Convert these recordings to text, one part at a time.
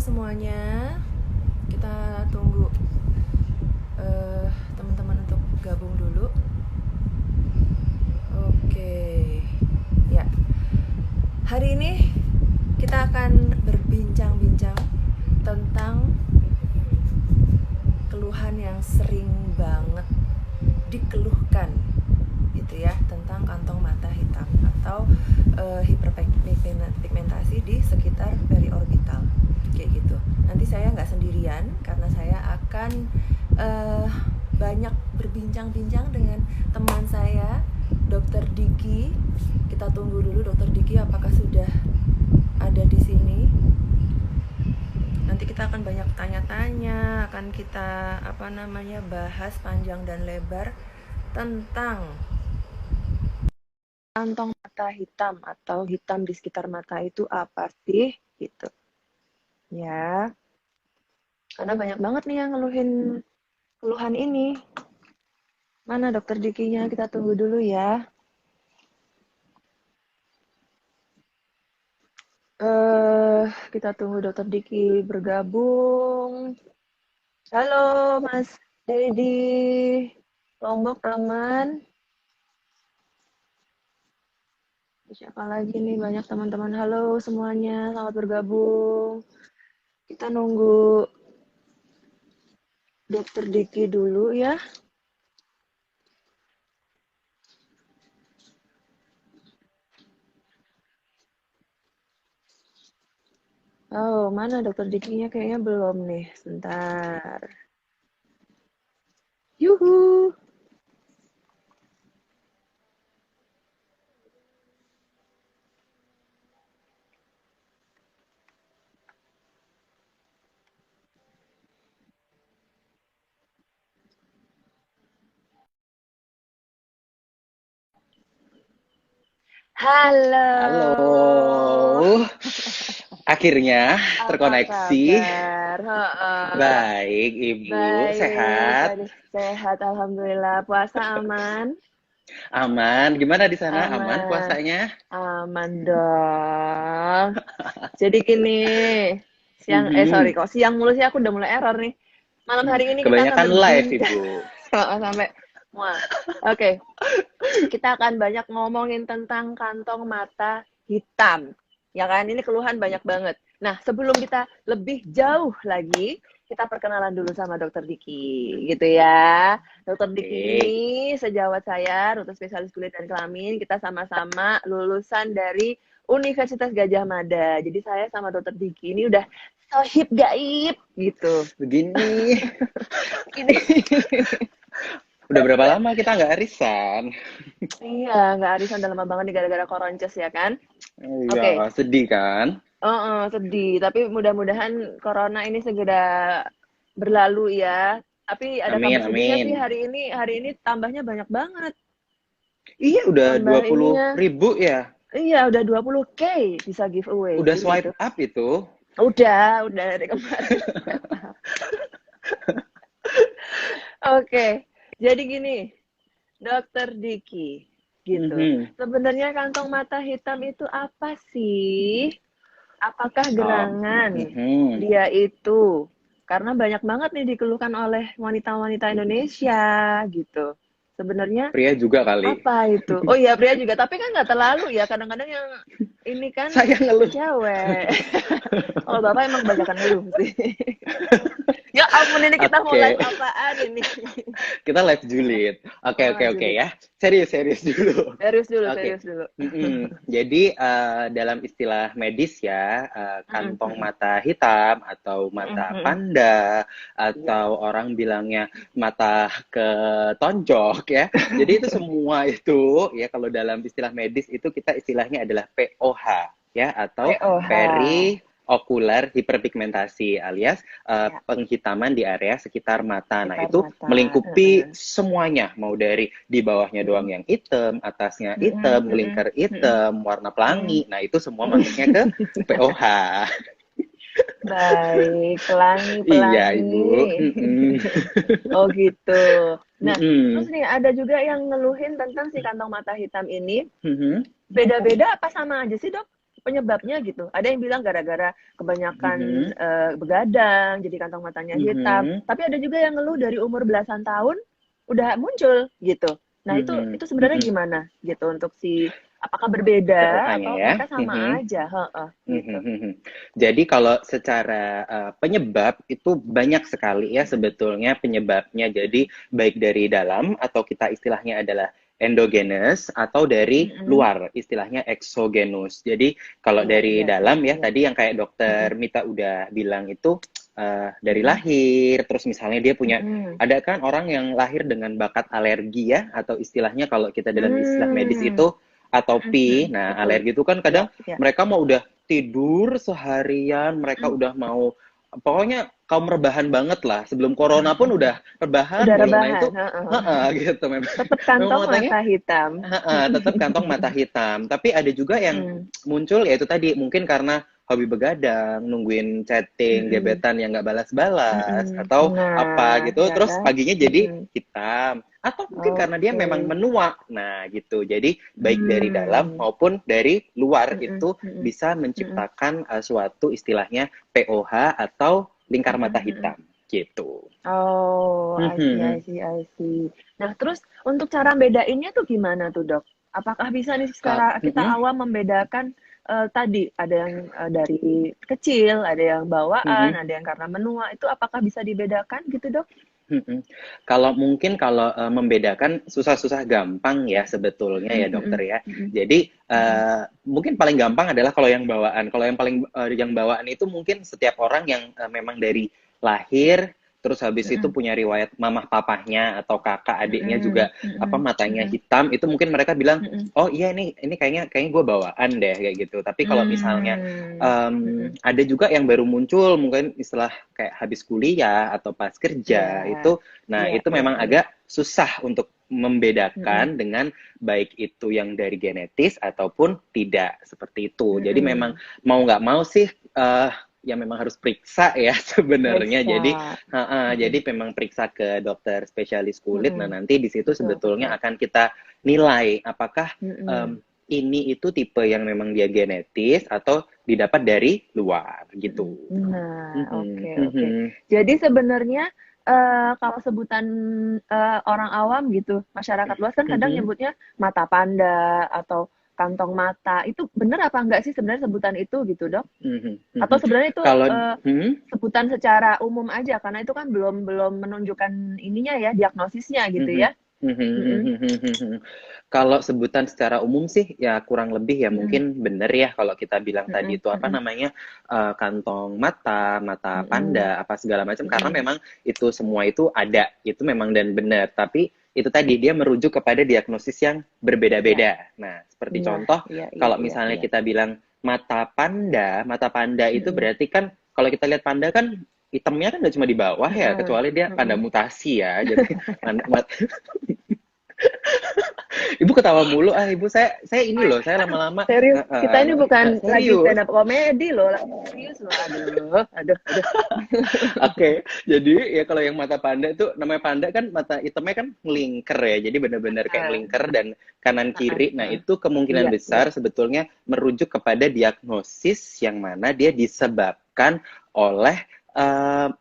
semuanya. Kita tunggu teman-teman untuk gabung dulu. Oke. Ya. Hari ini kita akan berbincang-bincang tentang keluhan yang sering banget dikeluhkan gitu ya, tentang kantong mata hitam atau hiperpigmentasi di sekitar periorbital kayak gitu. Nanti saya nggak sendirian karena saya akan banyak berbincang-bincang dengan teman saya, Dokter Diki. Kita tunggu dulu Dokter Diki apakah sudah ada di sini. Nanti kita akan banyak tanya-tanya, akan kita bahas panjang dan lebar tentang kantong mata hitam atau hitam di sekitar mata itu apa sih gitu. Ya. Karena banyak banget nih yang ngeluhin keluhan ini. Mana Dokter Dikinya? Kita tunggu dulu ya. Kita tunggu Dokter Diki bergabung. Halo Mas Dedi Lombok teman. Siapa lagi nih? Banyak teman-teman. Halo semuanya, selamat bergabung. Kita nunggu Dokter Diki dulu ya. Oh, mana Dokter Dikinya? Kayaknya belum nih. Sebentar. Yuhu. Halo. Halo, akhirnya Apa terkoneksi. kabar? Baik, Ibu, Baik, sehat? aduh, sehat alhamdulillah. Puasa aman? Aman. Gimana di sana? Aman Aman. puasanya? Aman dong. Jadi gini, Mhm. kok siang mulu sih, aku udah mulai error nih. Malam hari ini kita akan Kebanyakan live, berbincang Ibu. sampai mual. Oke, kita akan banyak ngomongin tentang kantong mata hitam. Ya kan, ini keluhan banyak banget. Nah, sebelum kita lebih jauh lagi, kita perkenalan dulu sama Dokter Diki, gitu ya. Dokter Diki Oke. ini sejawat saya, dokter spesialis kulit dan kelamin. Kita sama-sama lulusan dari Universitas Gajah Mada. Jadi saya sama Dokter Diki ini udah sohib gaib gitu. Begini, Ini udah berapa lama kita nggak arisan? iya, nggak arisan udah lama banget nih gara-gara koronces ya kan? Iya, Oke, sedih kan? sedih. Tapi mudah-mudahan corona ini segera berlalu ya. Tapi ada Amin, kabar sedihnya sih amin. hari ini tambahnya banyak banget. Iya, udah Tambah dua puluh ininya. ribu ya. Iya, udah 20K bisa giveaway. Udah Jadi gitu. swipe up itu. Udah dari kemarin. Oke. Jadi gini, Dokter Diki gitu. Mhm. Sebenarnya kantong mata hitam itu apa sih? Apakah Oh, gerangan mhm. dia itu? Karena banyak banget nih dikeluhkan oleh wanita-wanita Indonesia gitu. Sebenarnya Pria juga kali. apa itu? Oh iya pria juga, tapi kan nggak terlalu ya. Kadang-kadang yang ini kan Saya ngeluh. cewek. Kalau bapak emang kebanyakan ngeluh sih. Ya ampun ini kita mau live Oke, apaan ini? kita live julid. Oke, oke, oke Julid. ya. Serius, serius dulu. Serius dulu, Oke. serius dulu. Jadi dalam istilah medis ya, Mm-mm, kantong mm-mm, mata hitam atau mm-mm, mata mm-mm. panda Iya. atau orang bilangnya mata ketonjok ya. Jadi itu semua itu ya kalau dalam istilah medis itu kita istilahnya adalah POH ya atau POH. periokular hiperpigmentasi alias Ya, penghitaman di area sekitar mata. Nah, sekitar itu mata. melingkupi Heeh. semuanya, mau dari di bawahnya doang Mm-mm, yang hitam, atasnya mm-mm, hitam, mm-mm, ngelingkar mm-mm, hitam, warna mm-mm. pelangi. Nah, itu semua masuknya ke POH. Baik, Iya, Ibu. pelangi-pelangi. Oh gitu. Nah, terus Mm-mm. nih ada juga yang ngeluhin tentang si kantong mata hitam ini. Mhm. Beda-beda apa sama aja sih, Dok? penyebabnya gitu. Ada yang bilang gara-gara kebanyakan Mhm. begadang, jadi kantong matanya hitam. Mhm. Tapi ada juga yang ngeluh dari umur belasan tahun udah muncul gitu. Nah Mhm. itu sebenarnya Mhm. gimana gitu untuk si apakah berbeda POH-nya atau ya. mereka sama Mhm. aja? Heeh, Mhm, gitu. mhm. Jadi kalau secara penyebab itu banyak sekali ya sebetulnya penyebabnya. Jadi baik dari dalam atau kita istilahnya adalah endogenous atau dari Mm-mm. luar istilahnya exogenous. Jadi kalau Iya, dari iya, iya, dalam ya iya. tadi yang kayak Mm-mm. dokter Mita udah bilang itu dari Mm-mm. lahir, terus misalnya dia punya Mm-mm. ada kan orang yang lahir dengan bakat alergi ya atau istilahnya kalau kita dalam istilah medis Hmm. itu atopi. Mm-mm. Nah, Betul. alergi itu kan Iya, kadang iya. mereka mau udah tidur seharian, mereka Mm. udah mau pokoknya kaum rebahan banget lah. Sebelum corona pun udah rebahan Udah mulu. Nah, rebahan. itu Heeh. heeh gitu memang. Tetap Memang kantong matanya mata hitam. heeh, tetap kantong mata hitam. Tapi ada juga yang Mm. muncul yaitu tadi mungkin karena hobi begadang, nungguin chatting, Mm-mm. gebetan yang nggak balas-balas Mm-mm. atau apa Nah, gitu. ya Terus kan? paginya jadi Mm-mm. hitam atau mungkin karena dia Oke. memang menua. Nah, gitu. Jadi baik dari dalam Hmm. maupun dari luar Mm-mm. itu Mm-mm. bisa Mm-mm. menciptakan suatu istilahnya POH atau lingkar Mm-mm. mata Mm-mm. hitam gitu. Oh, I see, I Mhm. see, I see. Nah, terus untuk cara bedainnya tuh gimana tuh, Dok? Apakah bisa nih secara kita Mhm. awam membedakan tadi ada yang dari kecil, ada yang bawaan, Mhm. ada yang karena menua, itu apakah bisa dibedakan gitu, Dok? Mhm. Kalau mungkin kalau membedakan susah-susah gampang ya sebetulnya ya Mhm, dokter mhm, ya. mhm, Jadi mhm. mungkin paling gampang adalah kalau yang bawaan. Kalau yang paling yang bawaan itu mungkin setiap orang yang memang dari lahir terus habis itu Mhm, punya riwayat mamah papahnya atau kakak adiknya juga mhm, apa mhm, matanya mhm, hitam itu mungkin mereka bilang mhm. oh iya ini kayaknya gue bawaan deh kayak gitu. Tapi kalau misalnya Mmm, mhm. ada juga yang baru muncul mungkin istilah kayak habis kuliah atau pas Iya, kerja itu. Nah, iya, itu iya, memang iya. agak susah untuk Mhm, membedakan dengan baik itu yang dari genetis ataupun tidak seperti itu. Jadi memang mhm. mau nggak mau sih ya memang harus periksa ya sebenarnya. Periksa. Jadi Mhm, memang periksa ke dokter spesialis kulit. Nah, mhm. nanti di situ Betul, sebetulnya betul. akan kita nilai apakah Mhm. em, ini itu tipe yang memang dia genetis atau didapat dari luar Mhm. gitu. Nah, oke, Mhm, oke. mhm, Jadi sebenarnya, kalau sebutan, orang awam gitu, masyarakat luas kan kadang mhm, nyebutnya mata panda atau kantong mata, itu bener apa enggak sih sebenarnya sebutan itu gitu, Dok? mhm, Atau mhm. sebenarnya itu, Kalau sebutan secara umum aja karena itu kan belum belum menunjukkan ininya ya, diagnosisnya gitu mhm, ya? mhm, Mhm, mhm, mhm, mhm. Kalau sebutan secara umum sih ya kurang lebih ya mhm, mungkin benar ya kalau kita bilang tadi mhm, itu apa mhm, namanya kantong mata, mata mhm, panda, apa segala macam karena mhm. memang itu semua itu ada, itu memang dan benar. Tapi itu tadi dia merujuk kepada diagnosis yang Iya. berbeda-beda. Nah, seperti Nah, contoh iya, iya, kalau iya, misalnya iya. kita bilang mata panda itu Mhm, berarti kan kalau kita lihat panda kan hitamnya kan udah cuma di bawah ya, heeh, kecuali dia panda mhm. mutasi ya. Jadi Ibu ketawa mulu ah ibu saya ini loh saya lama-lama Serius, kita ini bukan lagi serius. stand up komedi loh, lagi serius loh. Aduh, aduh, aduh. Oke, jadi ya kalau yang mata panda itu namanya panda kan mata hitamnya kan ngelingker ya. Jadi benar-benar kayak Heeh, ngelingker dan kanan heeh, kiri. Nah, heeh. itu kemungkinan Iya, iya. besar sebetulnya merujuk kepada diagnosis yang mana dia disebabkan oleh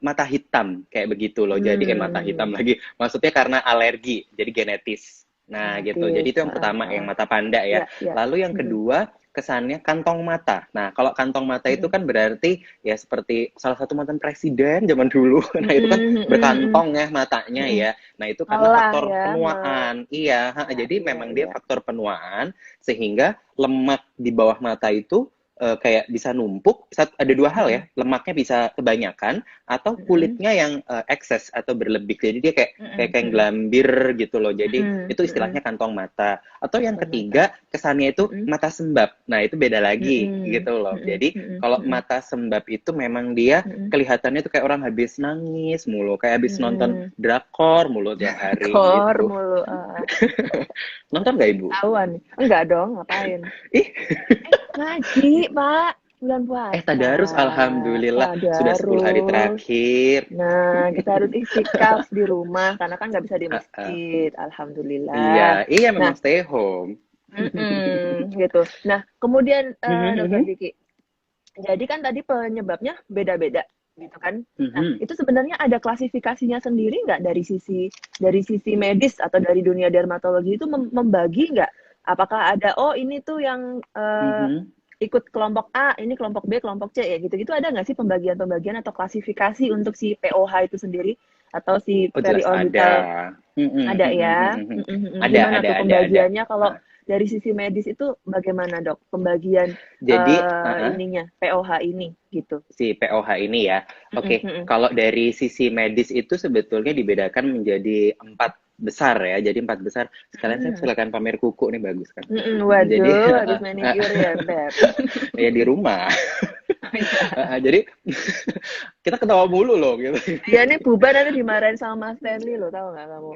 mata hitam kayak begitu loh. Jadi mata hitam Hmm, lagi. Maksudnya karena alergi, jadi genetis. Nah, gitu. Jadi genetis. itu yang Heeh, pertama yang heeh. mata panda ya. Iya, iya. Lalu yang Mhm, kedua kesannya kantong mata. Nah, kalau kantong mata itu mhm. kan berarti ya seperti salah satu mantan presiden zaman dulu. Nah, itu kan Mhm, mhm, mhm, berkantong ya matanya mhm. ya. Nah, itu karena Olah faktor ya, penuaan. Iya, iya, jadi iya, memang dia iya. faktor penuaan sehingga lemak di bawah mata itu kayak bisa numpuk. Ada dua hal ya, Mhm, lemaknya bisa kebanyakan atau mhm, kulitnya yang excess atau berlebih. Jadi dia kayak kayak mhm, kayak mhm, gelambir gitu loh. Jadi mhm, itu istilahnya mhm. kantong mata. Atau yang Kantong mata. ketiga, kesannya itu Mhm, mata sembab. Nah, itu beda lagi mhm, gitu loh. mhm, Jadi mhm, kalau mhm, mata sembab itu memang dia mhm, kelihatannya tuh kayak orang habis nangis mulu, kayak habis nonton mhm. drakor mulu tiap hari Kor gitu. mulu, Nonton nggak Ibu? ketahuan nih. Enggak dong, ngapain? Ih, Ngaji, Pak. Bulan puasa. tadarus alhamdulillah sudah 10 hari Tadarus. terakhir. Nah, kita harus istikaf di rumah karena kan nggak bisa di Heeh. masjid. Iya, Alhamdulillah. iya Nah, memang stay home. Gitu. Nah, kemudian Mhm, Dokter mhm. Diki, jadi kan tadi penyebabnya beda-beda, gitu kan? Nah, Mhm. itu sebenarnya ada klasifikasinya sendiri nggak dari sisi medis atau dari dunia dermatologi itu membagi nggak? Apakah ada oh ini tuh yang Mhm. ikut kelompok A, ini kelompok B, kelompok C ya gitu-gitu ada nggak sih pembagian-pembagian atau klasifikasi untuk si POH itu sendiri atau si Oh jelas ada. periorbital Mhm, ada mhm, ya? mhm, mhm. Ada, Gimana tuh ada. pembagiannya kalau Heeh. dari sisi medis itu bagaimana dok? Pembagian Jadi, heeh, ininya POH ini gitu. si POH ini ya. Mm-mm, Oke, mm-mm. kalau dari sisi medis itu sebetulnya dibedakan menjadi 4 besar ya. Jadi 4 besar. Sekalian saya Hmm. silakan pamer kuku nih bagus kan. Jadi Waduh, habis manicure ya, Beb. ya di rumah. Oh, iya. Jadi kita ketawa mulu loh gitu. Dia nih bubar nanti dimarahin sama Mas Stanley loh, tahu nggak kamu?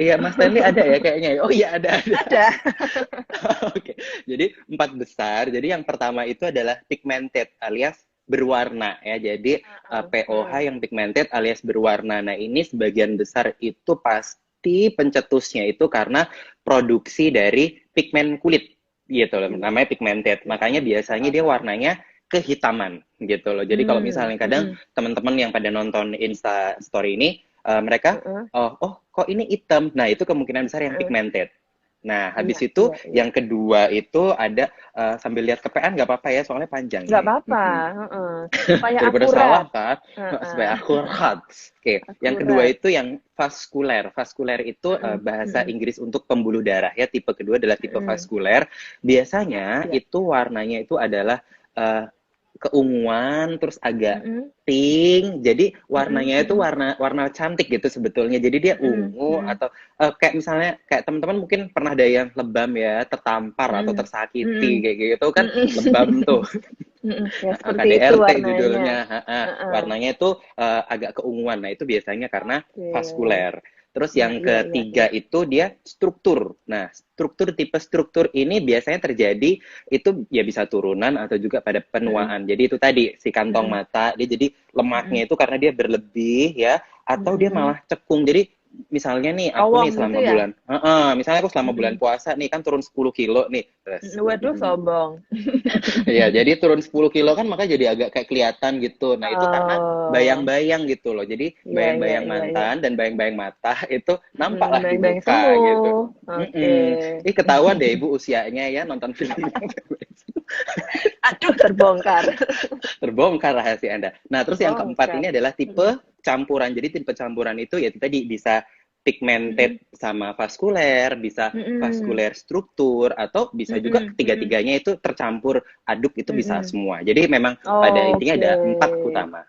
Iya, Mas Stanley ada ya kayaknya. Oh iya ada. Ada. Oke, jadi 4 besar. Jadi yang pertama itu adalah pigmented alias berwarna ya. Jadi POH Hmm. yang pigmented alias berwarna. Nah, ini sebagian besar itu pasti pencetusnya itu karena produksi dari pigmen kulit gitu loh. Iya, Namanya pigmented. iya, Makanya biasanya dia paham. warnanya kehitaman gitu loh. Jadi kalau misalnya kadang Mm-mm. teman-teman yang pada nonton Insta story ini mereka Mm-mm. oh kok ini hitam. Nah, itu kemungkinan besar yang Mm-mm. pigmented. Nah, habis Iya, itu iya, iya. yang kedua itu ada sambil lihat kepean nggak apa-apa ya, soalnya panjang Nggak ini. apa-apa, heeh. Supaya Daripada akurat. salah kan, Heeh. supaya akurat. Oke, yang kedua Akurat. itu yang vaskuler. Vaskuler itu Mhm, bahasa mhm, Inggris untuk pembuluh darah ya. Tipe kedua adalah tipe mhm. vaskuler. Biasanya Iya. itu warnanya itu adalah eh, keunguan, terus agak Mhm, pink. Jadi mhm, warnanya itu mhm, warna warna cantik gitu sebetulnya. Jadi dia mhm, ungu mhm, atau kayak misalnya kayak teman-teman mungkin pernah ada yang lebam ya, tertampar atau mhm, tersakiti mhm, kayak gitu kan mhm. lebam tuh. Mhm, ya seperti itu KDRT warnanya. judulnya, Heeh. warnanya itu agak keunguan. Nah, itu biasanya karena Oke. vaskuler. Terus Iya, yang iya, iya, ketiga iya. itu dia struktur. Nah, tipe struktur ini biasanya terjadi itu ya bisa turunan atau juga pada Mhm, penuaan. Jadi itu tadi si kantong mhm, mata dia jadi mhm, lemaknya itu karena dia berlebih ya atau dia mhm. malah cekung. Jadi misalnya nih aku nih Cowong gitu selama ya? bulan misalnya aku selama bulan Mhm. puasa nih kan turun 10 kilo nih. Terus, Waduh, sombong. iya, jadi turun 10 kilo kan maka jadi agak kayak kelihatan gitu. Nah, itu karena Oh, bayang-bayang gitu loh. Jadi iya, iya, bayang-bayang iya, iya. mantan dan bayang-bayang mata itu Mhm, nampaklah di beng-beng muka gitu. sembuh. Oke. Ih, ketahuan deh ibu usianya ya nonton film Aduh, terbongkar. terbongkar rahasia Anda. Nah, terus yang keempat Bongkar. ini adalah Mhm, tipe campuran. Jadi tipe campuran itu ya tadi bisa mhm, pigmented sama vaskuler, bisa mhm, vaskuler struktur, atau bisa juga mhm, mhm, ketiga-tiganya itu tercampur aduk itu bisa mhm. semua. Jadi memang pada intinya Oke, ada 4 utama.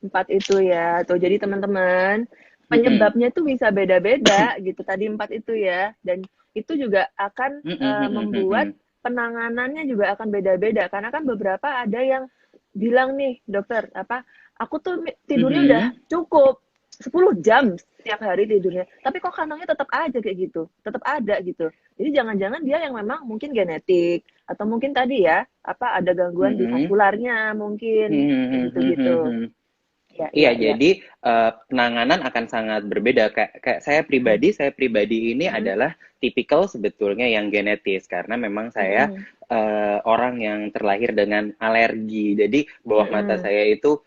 4 itu ya. Tuh, jadi teman-teman, Mm-mm. penyebabnya tuh bisa beda-beda gitu. Tadi 4 itu ya. Dan itu juga akan membuat Mm-mm. penanganannya juga akan beda-beda. Karena kan beberapa ada yang bilang nih, dokter, apa, aku tuh tidurnya udah Mm-mm. cukup 10 jam setiap hari tidurnya. Tapi kok kantongnya tetap aja kayak gitu. Tetap ada gitu. Jadi jangan-jangan dia yang memang mungkin genetik atau mungkin tadi ya apa ada gangguan di Mm-mm. vaskularnya mungkin kayak gitu-gitu. Mm-mm. Ya, Iya, ya, ya. jadi penanganan akan sangat berbeda. Kayak Mm-mm. saya pribadi ini Mm-mm. adalah tipikal sebetulnya yang genetis karena memang saya Mm-mm. orang yang terlahir dengan alergi. Jadi bawah mata Mm-mm. saya itu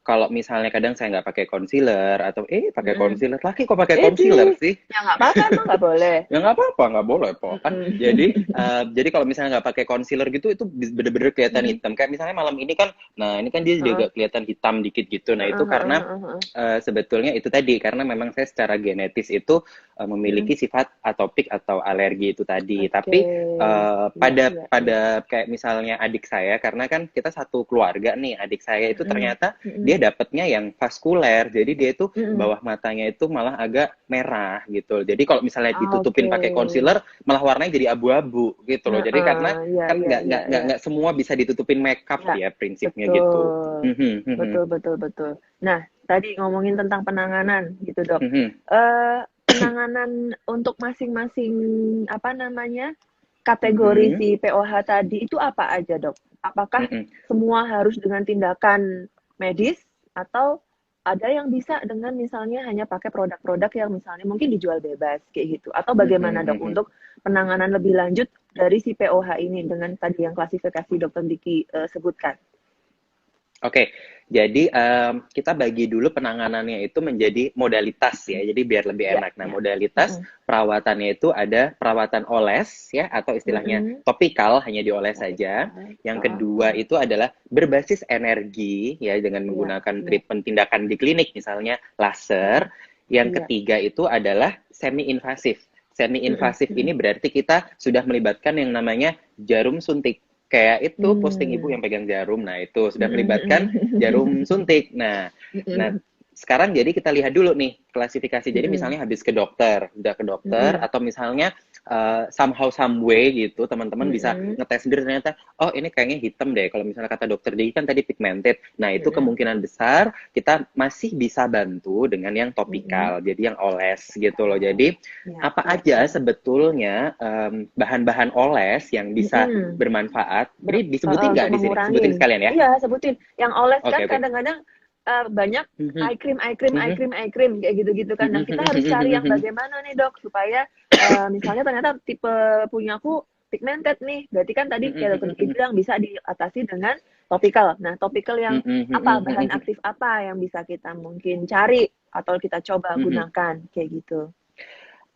kalau misalnya kadang saya nggak pakai concealer atau pakai Mm-mm. concealer, laki kok pakai concealer Idi, sih? ya nggak apa-apa emang nggak boleh. Ya nggak apa-apa, nggak boleh po kan. Jadi Mm-mm. kalau misalnya nggak pakai concealer gitu itu bener-bener kelihatan Mm-mm. hitam. Kayak misalnya malam ini kan, nah ini kan dia Heeh. juga kelihatan hitam dikit gitu. Nah itu Heeh, heeh, karena heeh, heeh. sebetulnya itu tadi karena memang saya secara genetis itu Mm-mm. memiliki sifat atopik atau alergi itu tadi. Oke, Tapi iya, pada iya, iya. pada kayak misalnya adik saya, karena kan kita satu keluarga nih, adik saya itu Mm-mm. ternyata Mm-mm. dia dapatnya yang vaskuler. Jadi dia itu Mm-mm. bawah matanya itu malah agak merah gitu. Jadi kalau misalnya Oke. ditutupin pakai concealer, malah warnanya jadi abu-abu gitu loh. Jadi karena Heeh, iya, kan iya, iya, iya. nggak semua bisa ditutupin makeup Ya, ya prinsipnya gitu. betul. Betul, betul, betul. Nah, tadi ngomongin tentang penanganan gitu, Dok. Penanganan untuk masing-masing apa namanya? Kategori si POH tadi itu apa aja, Dok? Apakah semua harus dengan tindakan medis atau ada yang bisa dengan misalnya hanya pakai produk-produk yang misalnya mungkin dijual bebas kayak gitu. Atau Mm, bagaimana mm, dok mm, mm. untuk penanganan lebih lanjut dari si POH ini dengan tadi yang klasifikasi dokter Diki sebutkan? Oke, jadi kita bagi dulu penanganannya itu menjadi modalitas ya, jadi biar lebih Ya, enak. Nah, ya. modalitas perawatannya itu ada perawatan oles ya, atau istilahnya topikal, hanya dioles saja. Topikal. Yang kedua itu adalah berbasis energi ya, dengan Iya, menggunakan iya. treatment tindakan di klinik, misalnya laser. Yang Iya. ketiga itu adalah semi-invasif. Semi-invasif ini berarti kita sudah melibatkan yang namanya jarum suntik. Kayak itu posting ibu yang pegang jarum, nah itu sudah melibatkan jarum suntik. Nah, sekarang jadi kita lihat dulu nih klasifikasi. Jadi misalnya habis ke dokter, udah ke dokter, atau misalnya somehow some way gitu, teman-teman bisa ngetes sendiri ternyata, oh ini kayaknya hitam deh. Kalau misalnya kata dokter Diki kan tadi pigmented. Nah itu kemungkinan besar kita masih bisa bantu dengan yang topikal, jadi yang oles gitu loh. Jadi apa aja sebetulnya bahan-bahan oles yang bisa bermanfaat. Ini disebutin nggak Untuk di sini? Sebutin mengurangi. sekalian ya. Iya, sebutin. Yang oles Oke, kan oke. kadang-kadang banyak Mhm, mhm, eye cream kayak gitu-gitu kan. Nah, kita harus cari yang mhm, bagaimana nih, Dok, supaya misalnya ternyata tipe punyaku pigmented nih. Berarti kan tadi kayak dokter Diki bilang bisa diatasi dengan topikal. Nah, topikal yang apa? Bahan aktif apa yang bisa kita mungkin cari atau kita coba mhm. gunakan kayak gitu.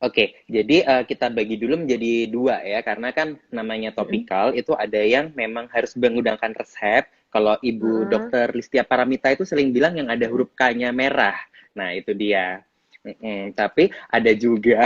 Oke, jadi kita bagi dulu menjadi dua ya, karena kan namanya topikal itu ada yang memang harus menggunakan resep. Kalau Ibu Heeh, Dokter Listia Paramita itu sering bilang yang ada heeh. huruf K-nya merah. Nah, itu dia. Tapi ada juga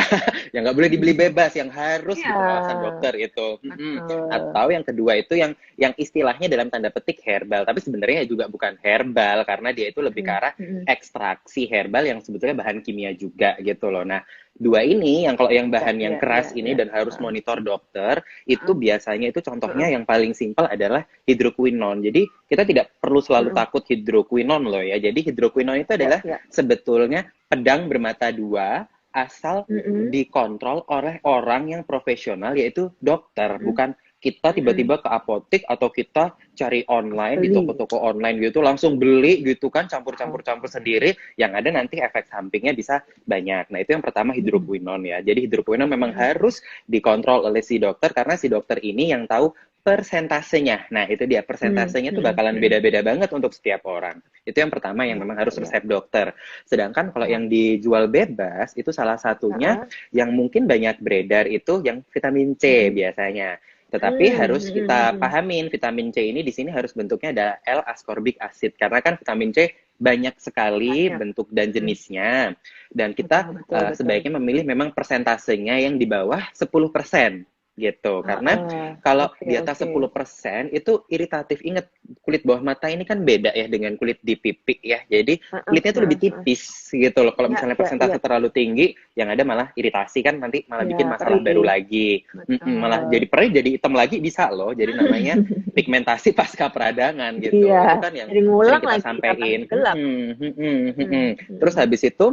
yang nggak boleh dibeli bebas, yang harus Iya, dipengawasan dokter itu. betul. Atau yang kedua itu yang istilahnya dalam tanda petik herbal, tapi sebenarnya juga bukan herbal karena dia itu lebih ke arah ekstraksi herbal yang sebetulnya bahan kimia juga gitu loh. Nah, dua ini yang kalau yang Iya, bahan yang iya, iya, keras ini iya. dan harus Heeh, monitor dokter, itu heeh, biasanya itu contohnya heeh, yang paling simpel adalah hidroquinon. Jadi kita tidak perlu selalu heeh. takut hidroquinon loh ya. Jadi hidroquinon itu Iya, adalah iya. sebetulnya pedang bermata dua asal Mhm, dikontrol oleh orang yang profesional yaitu dokter, mhm, bukan kita mhm. tiba-tiba ke apotek atau kita cari online di Beli. toko-toko online gitu langsung beli gitu kan Heeh, campur-campur sendiri yang ada nanti efek sampingnya bisa banyak. Nah, itu yang pertama mhm, hidroquinon ya. Jadi hidroquinon memang mhm, harus dikontrol oleh si dokter karena si dokter ini yang tahu persentasenya. Nah, itu dia persentasenya tuh mhm, bakalan mhm. beda-beda banget untuk setiap orang. Itu yang pertama yang Iya, memang iya, harus iya. resep dokter. Sedangkan kalau Heeh, yang dijual bebas itu salah satunya heeh, yang mungkin banyak beredar itu yang vitamin C mhm. biasanya. Tetapi harus Mhm, kita mhm. pahamin vitamin C ini di sini harus bentuknya ada L-ascorbic acid karena kan vitamin C banyak sekali Banyak. bentuk dan Mhm. jenisnya dan kita Betul, betul, betul. sebaiknya memilih memang persentasenya yang di bawah 10% gitu. Karena Heeh. kalau Oke, di atas oke. 10% itu iritatif. Ingat, kulit bawah mata ini kan beda ya dengan kulit di pipi ya. Jadi Heeh, kulitnya tuh lebih heeh, heeh. tipis gitu loh. Kalau Iya, misalnya iya, iya. persentase terlalu tinggi, yang ada malah iritasi kan nanti malah Iya, bikin masalah baru perih. lagi. Malah Betul. jadi perih, jadi hitam lagi bisa loh. Jadi namanya pigmentasi pasca peradangan Iya, gitu. Itu kan yang jadi sering ngulang kita lagi tambah sampein. gelap. Mhm, Terus mhm. habis itu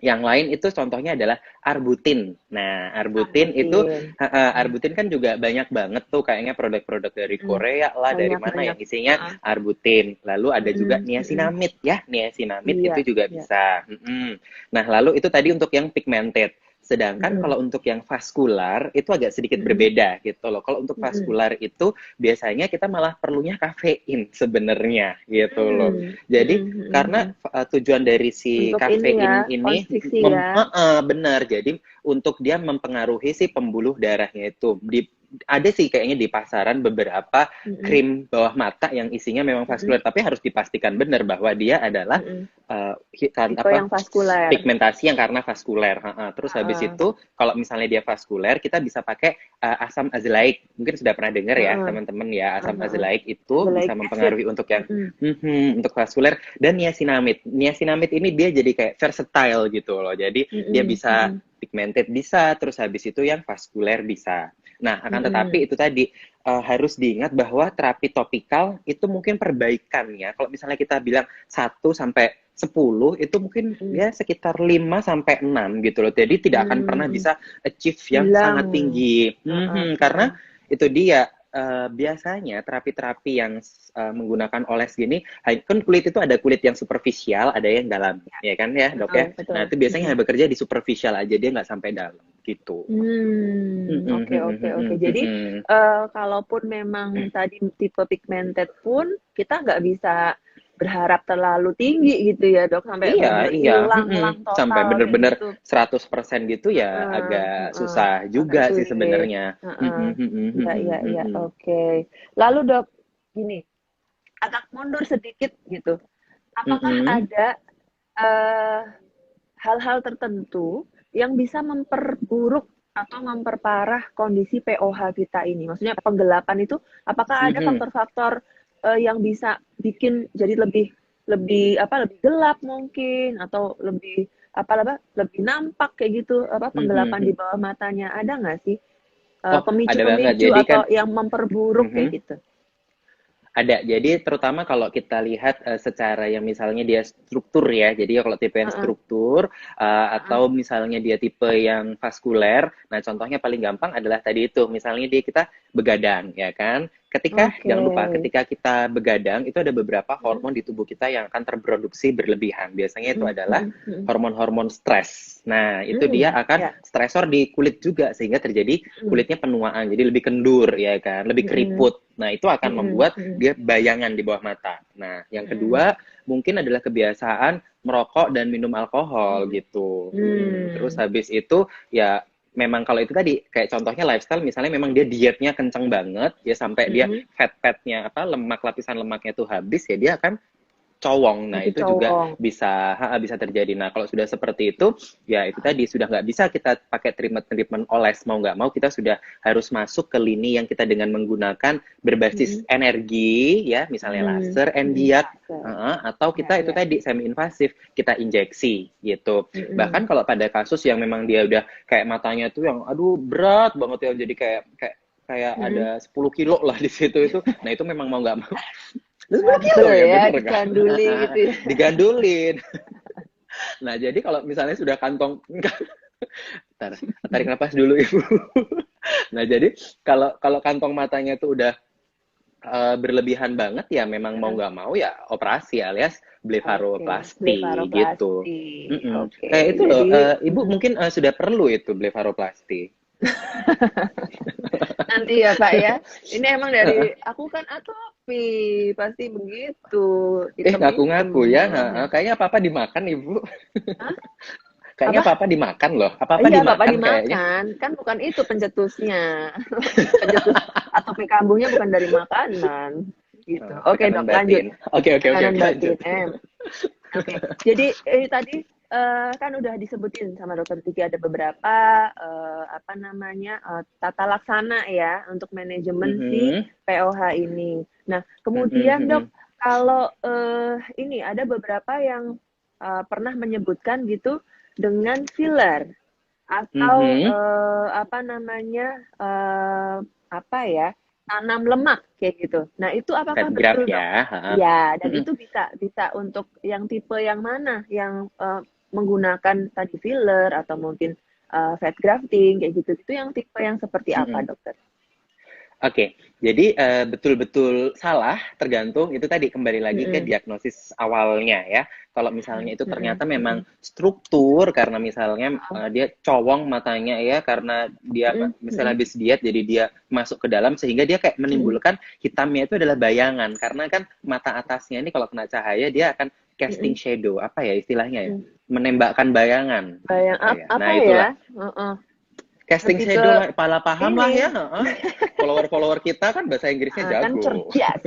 yang lain itu contohnya adalah arbutin. Nah, arbutin itu Arbutin. Mhm, arbutin kan juga banyak banget tuh kayaknya produk-produk dari mhm. Korea lah, dari Banyak, mana yang banyak. isinya Heeh. arbutin. Lalu ada juga Mhm, mhm. niacinamide ya, niacinamide Iya, itu juga iya. bisa. Nah, lalu itu tadi untuk yang pigmented. Sedangkan Mhm, kalau untuk yang vaskular itu agak sedikit mhm, berbeda gitu loh. Kalau untuk mhm. vaskular itu biasanya kita malah perlunya kafein sebenarnya gitu loh. Mmm, Jadi mhm, mhm, karena mhm. tujuan dari si Untuk ini ya, kafein ini konstriksi ya. benar. Jadi untuk dia mempengaruhi si pembuluh darahnya itu. Ada sih kayaknya di pasaran beberapa Mhm, krim bawah mata yang isinya memang mhm, vaskular, tapi harus dipastikan benar bahwa dia adalah mhm. kan Tipe apa yang vaskuler. pigmentasi yang karena vaskuler. Terus habis Heeh, itu kalau misalnya dia vaskuler, kita bisa pakai asam azelaic. Mungkin sudah pernah dengar ya heeh, teman-teman ya, heeh, asam heeh. azelaic itu bisa Azelaic acid. mempengaruhi untuk yang Mhm, untuk vaskuler dan niacinamide. Niacinamide ini dia jadi kayak versatile gitu loh. Jadi dia mhm, bisa mhm, pigmented bisa, terus habis itu yang vaskuler bisa. Nah, akan tetapi mhm, itu tadi harus diingat bahwa terapi topikal itu mungkin perbaikannya. Kalau misalnya kita bilang 1 sampai 10 itu mungkin mhm, ya sekitar 5 sampai 6 gitu loh. Jadi tidak akan pernah mmm, bisa achieve yang hilang. sangat tinggi. Heeh, Karena heeh. itu dia biasanya terapi-terapi yang menggunakan oles gini, kan kulit itu ada kulit yang superficial, ada yang dalam, ya kan ya dok Betul, ya. betul. Nah itu biasanya yang bekerja di superficial aja, dia nggak sampai dalam gitu. Oke, oke, oke. Jadi, kalaupun memang tadi tipe pigmented pun, kita nggak bisa berharap terlalu tinggi gitu ya, Dok, sampai Iya, benar-benar iya, hilang sampai total kayak bener-bener gitu. 100% gitu ya Heeh, agak heeh. susah Agak juga sih sulit. sebenarnya. Heeh. Iya, iya, iya. Oke. Lalu, Dok, gini, agak mundur sedikit gitu. Apakah ada eh, hal-hal tertentu yang bisa memperburuk atau memperparah kondisi POH kita ini? Maksudnya penggelapan itu, apakah ada faktor-faktor yang bisa bikin jadi lebih lebih apa lebih gelap mungkin atau lebih lebih nampak kayak gitu penggelapan di bawah matanya, ada nggak sih Oh, ada banget. pemicu-pemicu Jadi kan, atau yang memperburuk kayak gitu? ada. Jadi terutama kalau kita lihat secara yang misalnya dia struktur ya. Jadi kalau tipe yang Heeh, struktur heeh. atau misalnya dia tipe yang vaskuler. Nah, contohnya paling gampang adalah tadi itu. Misalnya dia kita begadang ya kan. Ketika Oke. jangan lupa ketika kita begadang itu ada beberapa hormon di tubuh kita yang akan terproduksi berlebihan. Biasanya itu Mm, adalah mm, mm, hormon-hormon stres. Nah, itu dia mm. akan Ya. stresor di kulit juga sehingga terjadi Mm, kulitnya penuaan. Jadi lebih kendur ya kan, lebih mm, keriput. Nah, itu akan mm, membuat mm, dia bayangan di bawah mata. Nah, yang mm, kedua mungkin adalah kebiasaan merokok dan minum alkohol mm, gitu. Terus mm. habis itu ya memang kalau itu tadi kayak contohnya lifestyle misalnya memang dia dietnya kencang banget ya sampai dia Mm-mm. fat-fatnya apa lemak lapisan lemaknya tuh habis ya dia akan cowong. Nah, Jadi itu juga cowong. bisa terjadi. Nah, kalau sudah seperti itu, ya itu tadi sudah nggak bisa kita pakai treatment oles mau nggak mau kita sudah harus masuk ke lini yang kita dengan menggunakan berbasis Mm-mm. energi, ya misalnya Mm-mm. laser, Mm-mm. endiat, Laser. atau Ya, kita itu ya. tadi semi invasif kita injeksi gitu. Mm-mm. Bahkan kalau pada kasus yang memang dia udah kayak matanya tuh yang aduh berat banget ya jadi kayak kayak kayak Mm-mm. ada 10 kilo lah di situ itu. Nah, itu memang mau nggak mau 10 Bantu kilo ya ya, bener kan? dicanduli gitu ya. Digandulin. Nah, jadi kalau misalnya sudah kantong, bentar, tarik nafas dulu ibu. Nah, jadi kalau kalau kantong matanya itu udah berlebihan banget ya memang mau nggak mau ya operasi alias Oke, blefaroplasti gitu. blefaroplasti. Oke, Kayak itu loh, jadi ibu mungkin sudah perlu itu blefaroplasti. nanti ya Pak ya. Ini emang dari aku kan atopi, pasti begitu, hitam-hitam. Ngaku-ngaku ya, kayaknya apa-apa dimakan ibu. Hah? Kayaknya Apa? apa-apa dimakan loh, apa-apa Iya, Bapak dimakan kayaknya. dimakan. Kan bukan itu pencetusnya. Pencetus atopi kambuhnya bukan dari makanan. Gitu. Oke, Tekanan Dok, lanjut. batin. Oke, Tekanan lanjut. batin. Oke. Jadi ini tadi kan udah disebutin sama Dokter Tiki ada beberapa tata laksana ya untuk manajemen si POH ini. Nah, kemudian Dok, kalau ini ada beberapa yang pernah menyebutkan gitu dengan filler atau tanam lemak kayak gitu. Nah, itu apakah Fat graft betul, Dok? ya. Ya, dan itu bisa untuk yang tipe yang mana? Yang menggunakan tadi filler atau mungkin fat grafting kayak gitu. Itu yang tipe yang seperti apa, Dokter? Oke, jadi betul-betul salah tergantung itu tadi kembali lagi ke diagnosis awalnya ya. Kalau misalnya itu ternyata memang struktur karena misalnya dia cowong matanya ya karena dia misalnya habis diet jadi dia masuk ke dalam sehingga dia kayak menimbulkan hitamnya itu adalah bayangan karena kan mata atasnya ini kalau kena cahaya dia akan casting shadow apa ya istilahnya ya menembakkan bayangan. Apa Nah itulah. ya? Casting Lebih shadow ke lah, paham lah ini. ya. Follower-follower kita kan bahasa Inggrisnya Kan jago. cerdas.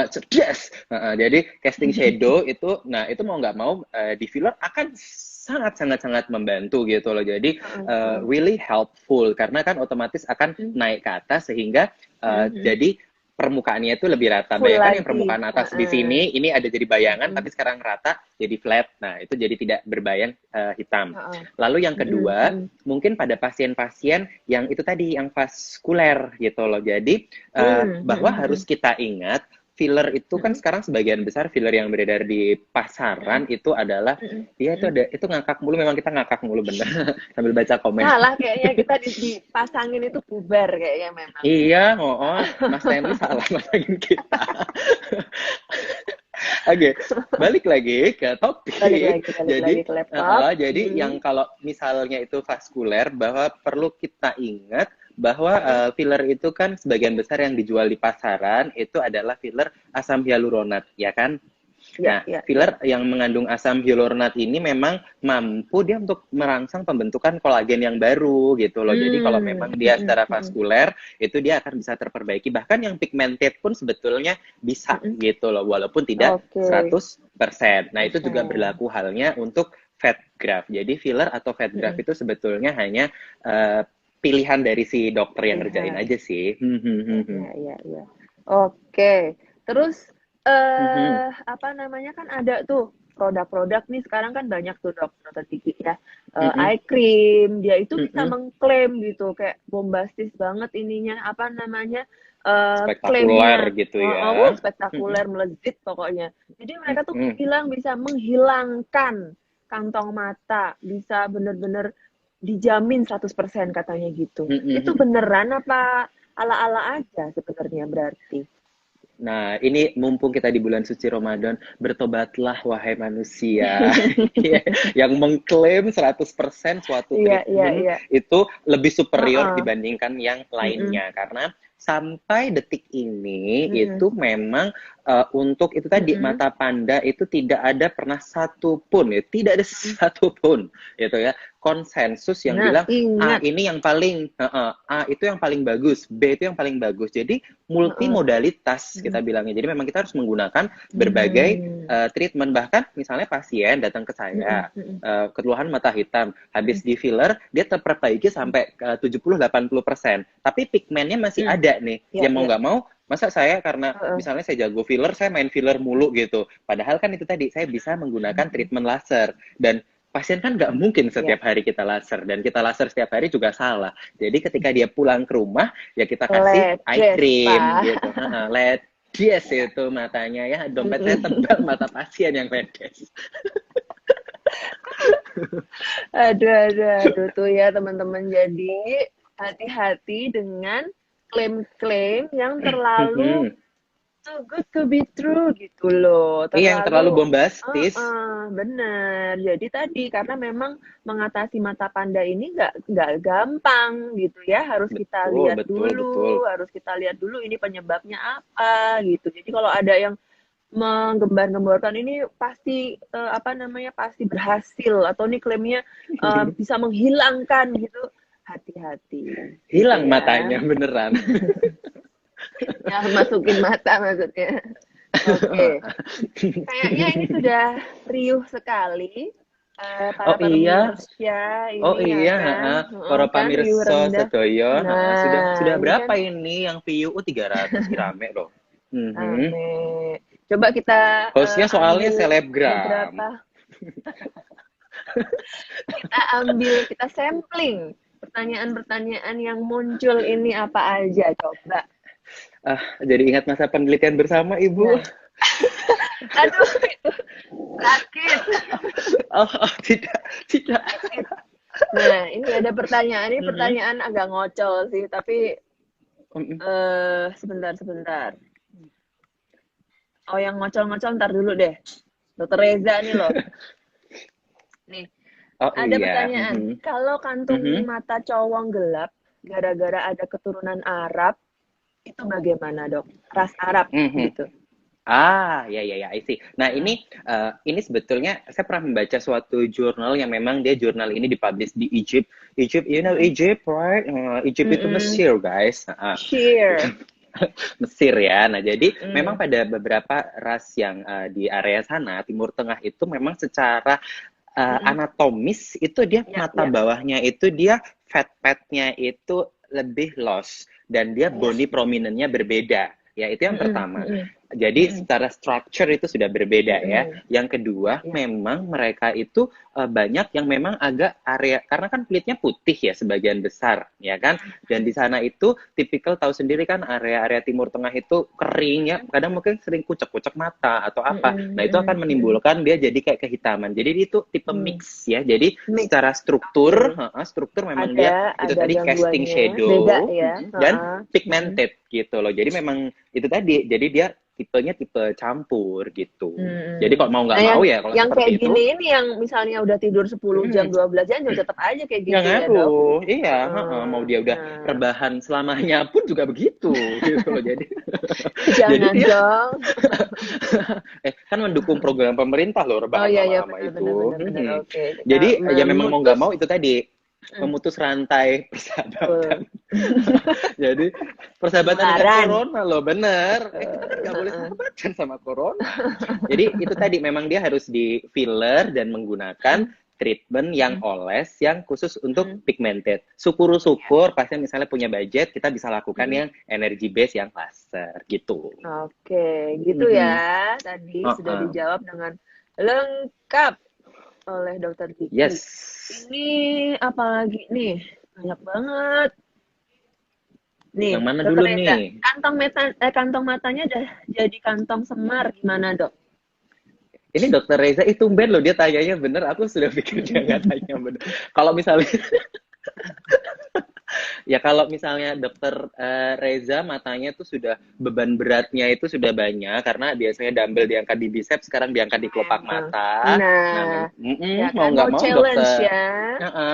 Cerdas. Jadi casting shadow itu, nah itu mau nggak mau di filler akan sangat membantu gitu loh. Jadi really helpful karena kan otomatis akan naik ke atas sehingga jadi permukaannya itu lebih rata. Full Bayangkan yang lagi. permukaan atas di sini ini ada jadi bayangan tapi sekarang rata jadi flat. Nah, itu jadi tidak berbayang hitam. Lalu yang kedua, mungkin pada pasien-pasien yang itu tadi yang vaskuler gitu loh. Jadi bahwa harus kita ingat filler itu kan Mm-mm. sekarang sebagian besar filler yang beredar di pasaran Mm-mm. itu adalah Mm-mm. dia itu Mm-mm. ada itu ngakak mulu, memang kita ngakak mulu bener sambil baca komen. Salah kayaknya kita dipasangin itu bubar kayaknya memang. Iya, oh, Mas Stanley salah masangin kita. Oke, balik lagi ke topik. Balik Jadi, lagi ke laptop. jadi Mm-mm. yang kalau misalnya itu vaskuler, bahwa perlu kita ingat bahwa Mm-mm. filler itu kan sebagian besar yang dijual di pasaran itu adalah filler asam hyaluronat, ya kan? Ya, Nah, ya, ya. filler yang mengandung asam hyaluronat ini memang mampu dia untuk merangsang pembentukan kolagen yang baru gitu loh. Jadi kalau memang dia Mm-mm. secara Mm-mm. vaskuler itu dia akan bisa terperbaiki. Bahkan yang pigmented pun sebetulnya bisa Mm-mm. gitu loh, walaupun tidak Oke. 100%. Nah, itu juga Persen. berlaku halnya untuk fat graft. Jadi filler atau fat graft Mm-mm. itu sebetulnya hanya pilihan dari si dokter yang ngerjain Pilihan. aja sih. Ya, ya, ya, ya. Oke. Terus apa namanya kan ada tuh produk-produk nih sekarang kan banyak tuh dokter gigi ya. Eye cream, dia itu bisa mengklaim gitu kayak bombastis banget ininya apa namanya Spektakuler klaimnya. gitu ya. Spektakuler melejit pokoknya. Jadi mereka tuh bilang bisa menghilangkan kantong mata, bisa bener-bener dijamin 100% katanya gitu. Itu beneran apa ala-ala aja sebenarnya berarti? Nah, ini mumpung kita di bulan suci Ramadan, bertobatlah wahai manusia yang mengklaim 100% suatu Iya, iya, treatment iya. itu lebih superior Heeh. dibandingkan yang Mm-mm. lainnya. Karena sampai detik ini Mm-mm. itu memang untuk itu tadi Mm-mm. mata panda itu tidak ada pernah satu pun ya, tidak ada satu pun gitu ya konsensus yang Nah, bilang A ingat. ini yang paling A itu yang paling bagus, B itu yang paling bagus. Jadi Heeh. multimodalitas kita Mm-mm. bilangnya. Jadi memang kita harus menggunakan berbagai Hmm. treatment. Bahkan misalnya pasien datang ke Mm-mm. saya Mm-mm. keluhan mata hitam, habis Mm-mm. di filler dia terperbaiki sampai 70-80%. Tapi pigmennya masih Mm. ada nih. Ya, Ya mau ya. nggak mau, masa saya karena Heeh. misalnya saya jago filler, saya main filler mulu gitu. Padahal kan itu tadi saya bisa menggunakan Mm-mm. treatment laser dan pasien kan nggak mungkin Ya. setiap hari kita laser dan kita laser setiap hari juga salah. Jadi ketika dia pulang ke rumah ya kita kasih eye Ledes, cream Pak. gitu. Ledes itu matanya ya, dompet saya tebal, mata pasien yang ledes. Aduh tuh ya teman-teman. Jadi hati-hati dengan klaim-klaim yang terlalu too good to be true gitu loh. Iya, yang terlalu Terlalu bombastis. bener. Jadi tadi karena memang mengatasi mata panda ini nggak gampang gitu ya. Harus kita Betul, lihat betul, betul. dulu ini penyebabnya apa gitu. Jadi kalau ada yang menggembar-gemborkan ini pasti apa namanya pasti berhasil atau nih klaimnya bisa menghilangkan gitu. Hati-hati gitu Hilang ya. matanya beneran. Ya, masukin mata maksudnya. Oke. Kayaknya ini sudah riuh sekali para Oh iya, pemirsa oh ini ya iya, kan. para Kan riuh pamirsa rendah. sedoyo, sudah Nah, ini kan berapa ini yang view? 300 rame loh. rame. Coba kita Hostnya soalnya ambil selebgram. beberapa kita sampling pertanyaan-pertanyaan yang muncul ini apa aja coba. Jadi ingat masa penelitian bersama, Ibu. Nah. Aduh, itu sakit. Tidak. Sakit. Nah, ini ada pertanyaan. Ini pertanyaan agak ngocol sih, tapi sebentar. Oh, yang ngocol-ngocol ntar dulu deh. Dokter Reza nih loh. Nih, ada pertanyaan. Kalau kantung mata cowok gelap gara-gara ada keturunan Arab, itu bagaimana, Dok? Ras Arab gitu. Ya, I see. Nah, ini sebetulnya saya pernah membaca suatu jurnal yang memang dia jurnal ini dipublish di Egypt. You know Egypt, right? Egypt itu Mesir, guys. Mesir ya. Nah, jadi memang pada beberapa ras yang di area sana, Timur Tengah itu memang secara anatomis itu dia mata bawahnya itu dia fat-fatnya itu lebih loss dan dia bony prominentnya berbeda. Ya, itu yang pertama. Jadi secara structure itu sudah berbeda ya. Mm-mm. Yang kedua, Ya. memang mereka itu banyak yang memang agak area, karena kan kulitnya putih ya sebagian besar, ya kan. Dan di sana itu tipikal tahu sendiri kan area-area Timur Tengah itu kering ya. Kadang mungkin sering kucek-kucek mata atau apa. Mm-mm, Nah itu akan mm-mm, mm-mm. menimbulkan dia jadi kayak kehitaman. Jadi itu tipe Hmm. mix ya. Jadi Mix. secara struktur, Oke. struktur memang dia itu Ada tadi casting gangguannya. Beda shadow ya. dan Heeh. Mm. pigmented gitu loh. Jadi memang itu tadi. Jadi dia tipenya tipe campur gitu. Jadi Hmm. kalau mau Nah, nggak mau ya kalau yang kayak seperti itu, gini ini yang misalnya udah tidur 10 jam, hmm, 12 jam juga tetap aja kayak nggak gitu ya, Dok? ngaruh. Iya, mau Heeh. dia udah Nah, rebahan selamanya pun juga begitu gitu loh. Jadi jadi jangan dia dong. kan mendukung program pemerintah loh Oh rebahan iya iya lama-lama benar benar itu. benar benar. Oke, kita Jadi ya memang mau nggak memutus. mau itu tadi Hmm, memutus rantai betul. persahabatan. Jadi persahabatan dengan Penularan. corona loh, bener. Kita kan Betul. nggak boleh Heeh. sahabatan sama corona. Jadi itu tadi memang dia harus di filler dan menggunakan Hmm, treatment yang hmm, oles yang khusus untuk hmm. pigmented. Syukur-syukur pasien misalnya punya budget, kita bisa lakukan Hmm. yang energy base yang laser gitu. Oke, gitu ya. Mhm. Tadi sudah Uh-uh. dijawab dengan lengkap oleh Dokter Kiki. Yes. Ini apalagi nih? Banyak banget. Nih, Yang mana Dokter dulu Reza, nih? kantong matanya udah jadi kantong semar gimana, Dok? Ini dokter Reza itu tumben loh dia tanyanya bener. Aku sudah pikir dia nggak tanya bener. Kalau misalnya ya kalau misalnya dokter Reza matanya tuh sudah beban beratnya itu sudah banyak karena biasanya dumbbell diangkat di biceps sekarang diangkat di kelopak mata. Nah, Nah, ya mau kan nggak mau mau challenge dokter ya.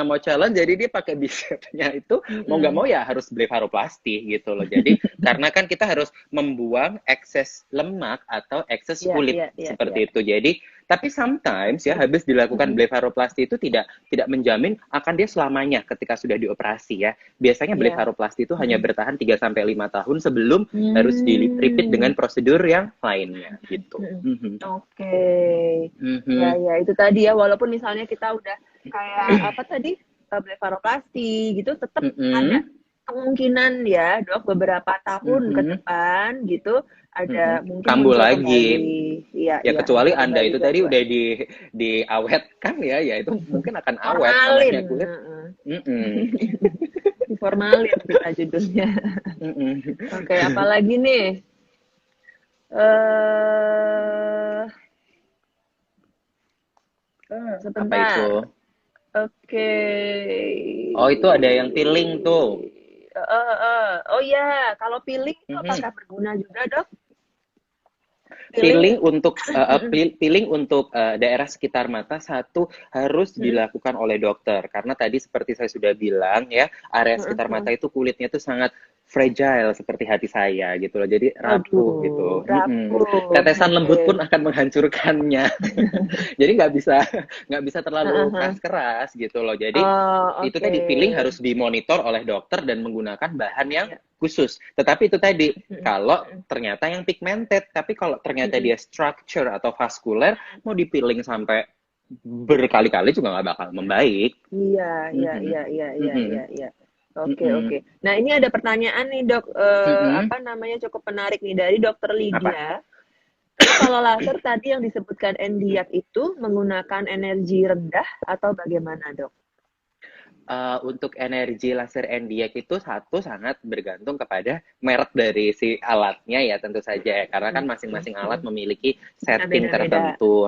mau challenge jadi dia pakai bicepsnya itu mau nggak mau Mm-mm. ya harus blefaroplasti gitu loh. Jadi karena kan kita harus membuang ekses lemak atau ekses Iya, kulit iya, iya, iya. seperti itu. Jadi tapi sometimes ya habis dilakukan Mm-mm. blefaroplasti itu tidak menjamin akan dia selamanya ketika sudah dioperasi ya. Biasanya Iya. blefaroplasti itu hanya Mm-mm. bertahan 3 sampai 5 tahun sebelum harus di repeat Hmm. dengan prosedur yang lainnya gitu. Mm-mm. Mhm. Oke. Ya, Mhm. ya, itu tadi ya, walaupun misalnya kita udah kayak apa tadi, blefaroplasti gitu, tetap ada Mhm. kemungkinan ya, Dok, beberapa tahun ke Mhm. depan gitu, ada Mhm. mungkin Kambuh muncul lagi. kembali. Iya, Ya iya, kecuali muncul Anda kembali itu tadi gangguan. udah diawetkan ya itu mungkin akan awet Formalin. namanya kulit. Heeh. Mhm. Diformalin kita judulnya. Mhm. Oke, apalagi nih? Eh, Apa itu? sebentar. Oke. Oh, itu ada yang peeling tuh. Oh ya, kalau peeling itu Mhm. apakah berguna juga, Dok? Peeling. Peeling untuk daerah sekitar mata satu harus Hmm, dilakukan oleh dokter karena tadi seperti saya sudah bilang ya area hmm, sekitar mata hmm. itu kulitnya itu sangat fragile seperti hati saya gitu loh jadi rapuh Aduh, gitu. rapuh. Tetesan Oke. lembut pun akan menghancurkannya jadi nggak bisa terlalu keras-keras gitu loh jadi Oh, itu oke. tadi peeling harus dimonitor oleh dokter dan menggunakan bahan yang Ya. khusus tetapi itu tadi Hmm, kalau hmm, ternyata yang pigmented, tapi kalau ternyata hmm. dia structure atau vaskuler, mau dipiling sampai berkali-kali juga nggak bakal membaik. Iya, iya, Mhm. iya, iya, iya, Mhm. iya, iya. Oke, Mhm. oke. Nah, ini ada pertanyaan nih, Dok. Mhm. Apa namanya cukup menarik nih dari Dokter Apa? Lydia. Kalau laser tadi yang disebutkan Endiak itu menggunakan energi rendah atau bagaimana, Dok? Untuk energi laser NDX itu satu sangat bergantung kepada merek dari si alatnya ya tentu saja ya karena kan masing-masing alat memiliki setting Beda-beda. tertentu.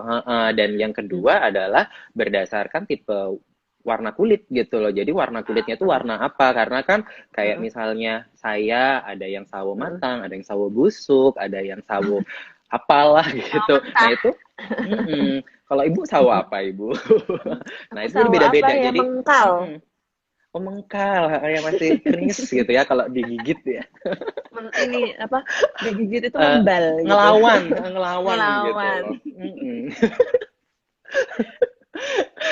Dan yang kedua adalah berdasarkan tipe warna kulit gitu loh. Jadi warna kulitnya itu warna apa? Karena kan kayak misalnya saya ada yang sawo matang, ada yang sawo busuk, ada yang sawo apalah Sawo gitu. Nah mentah. itu, kalau ibu sawo apa ibu? Nah Aku itu jadi sawo apa beda-beda. ya? Jadi, Mengkal. oh mengkal, yang masih keringis gitu ya kalau digigit ya. Ini apa? Digigit itu Eh, membal gitu. ngelawan gitu Ngelawan. loh.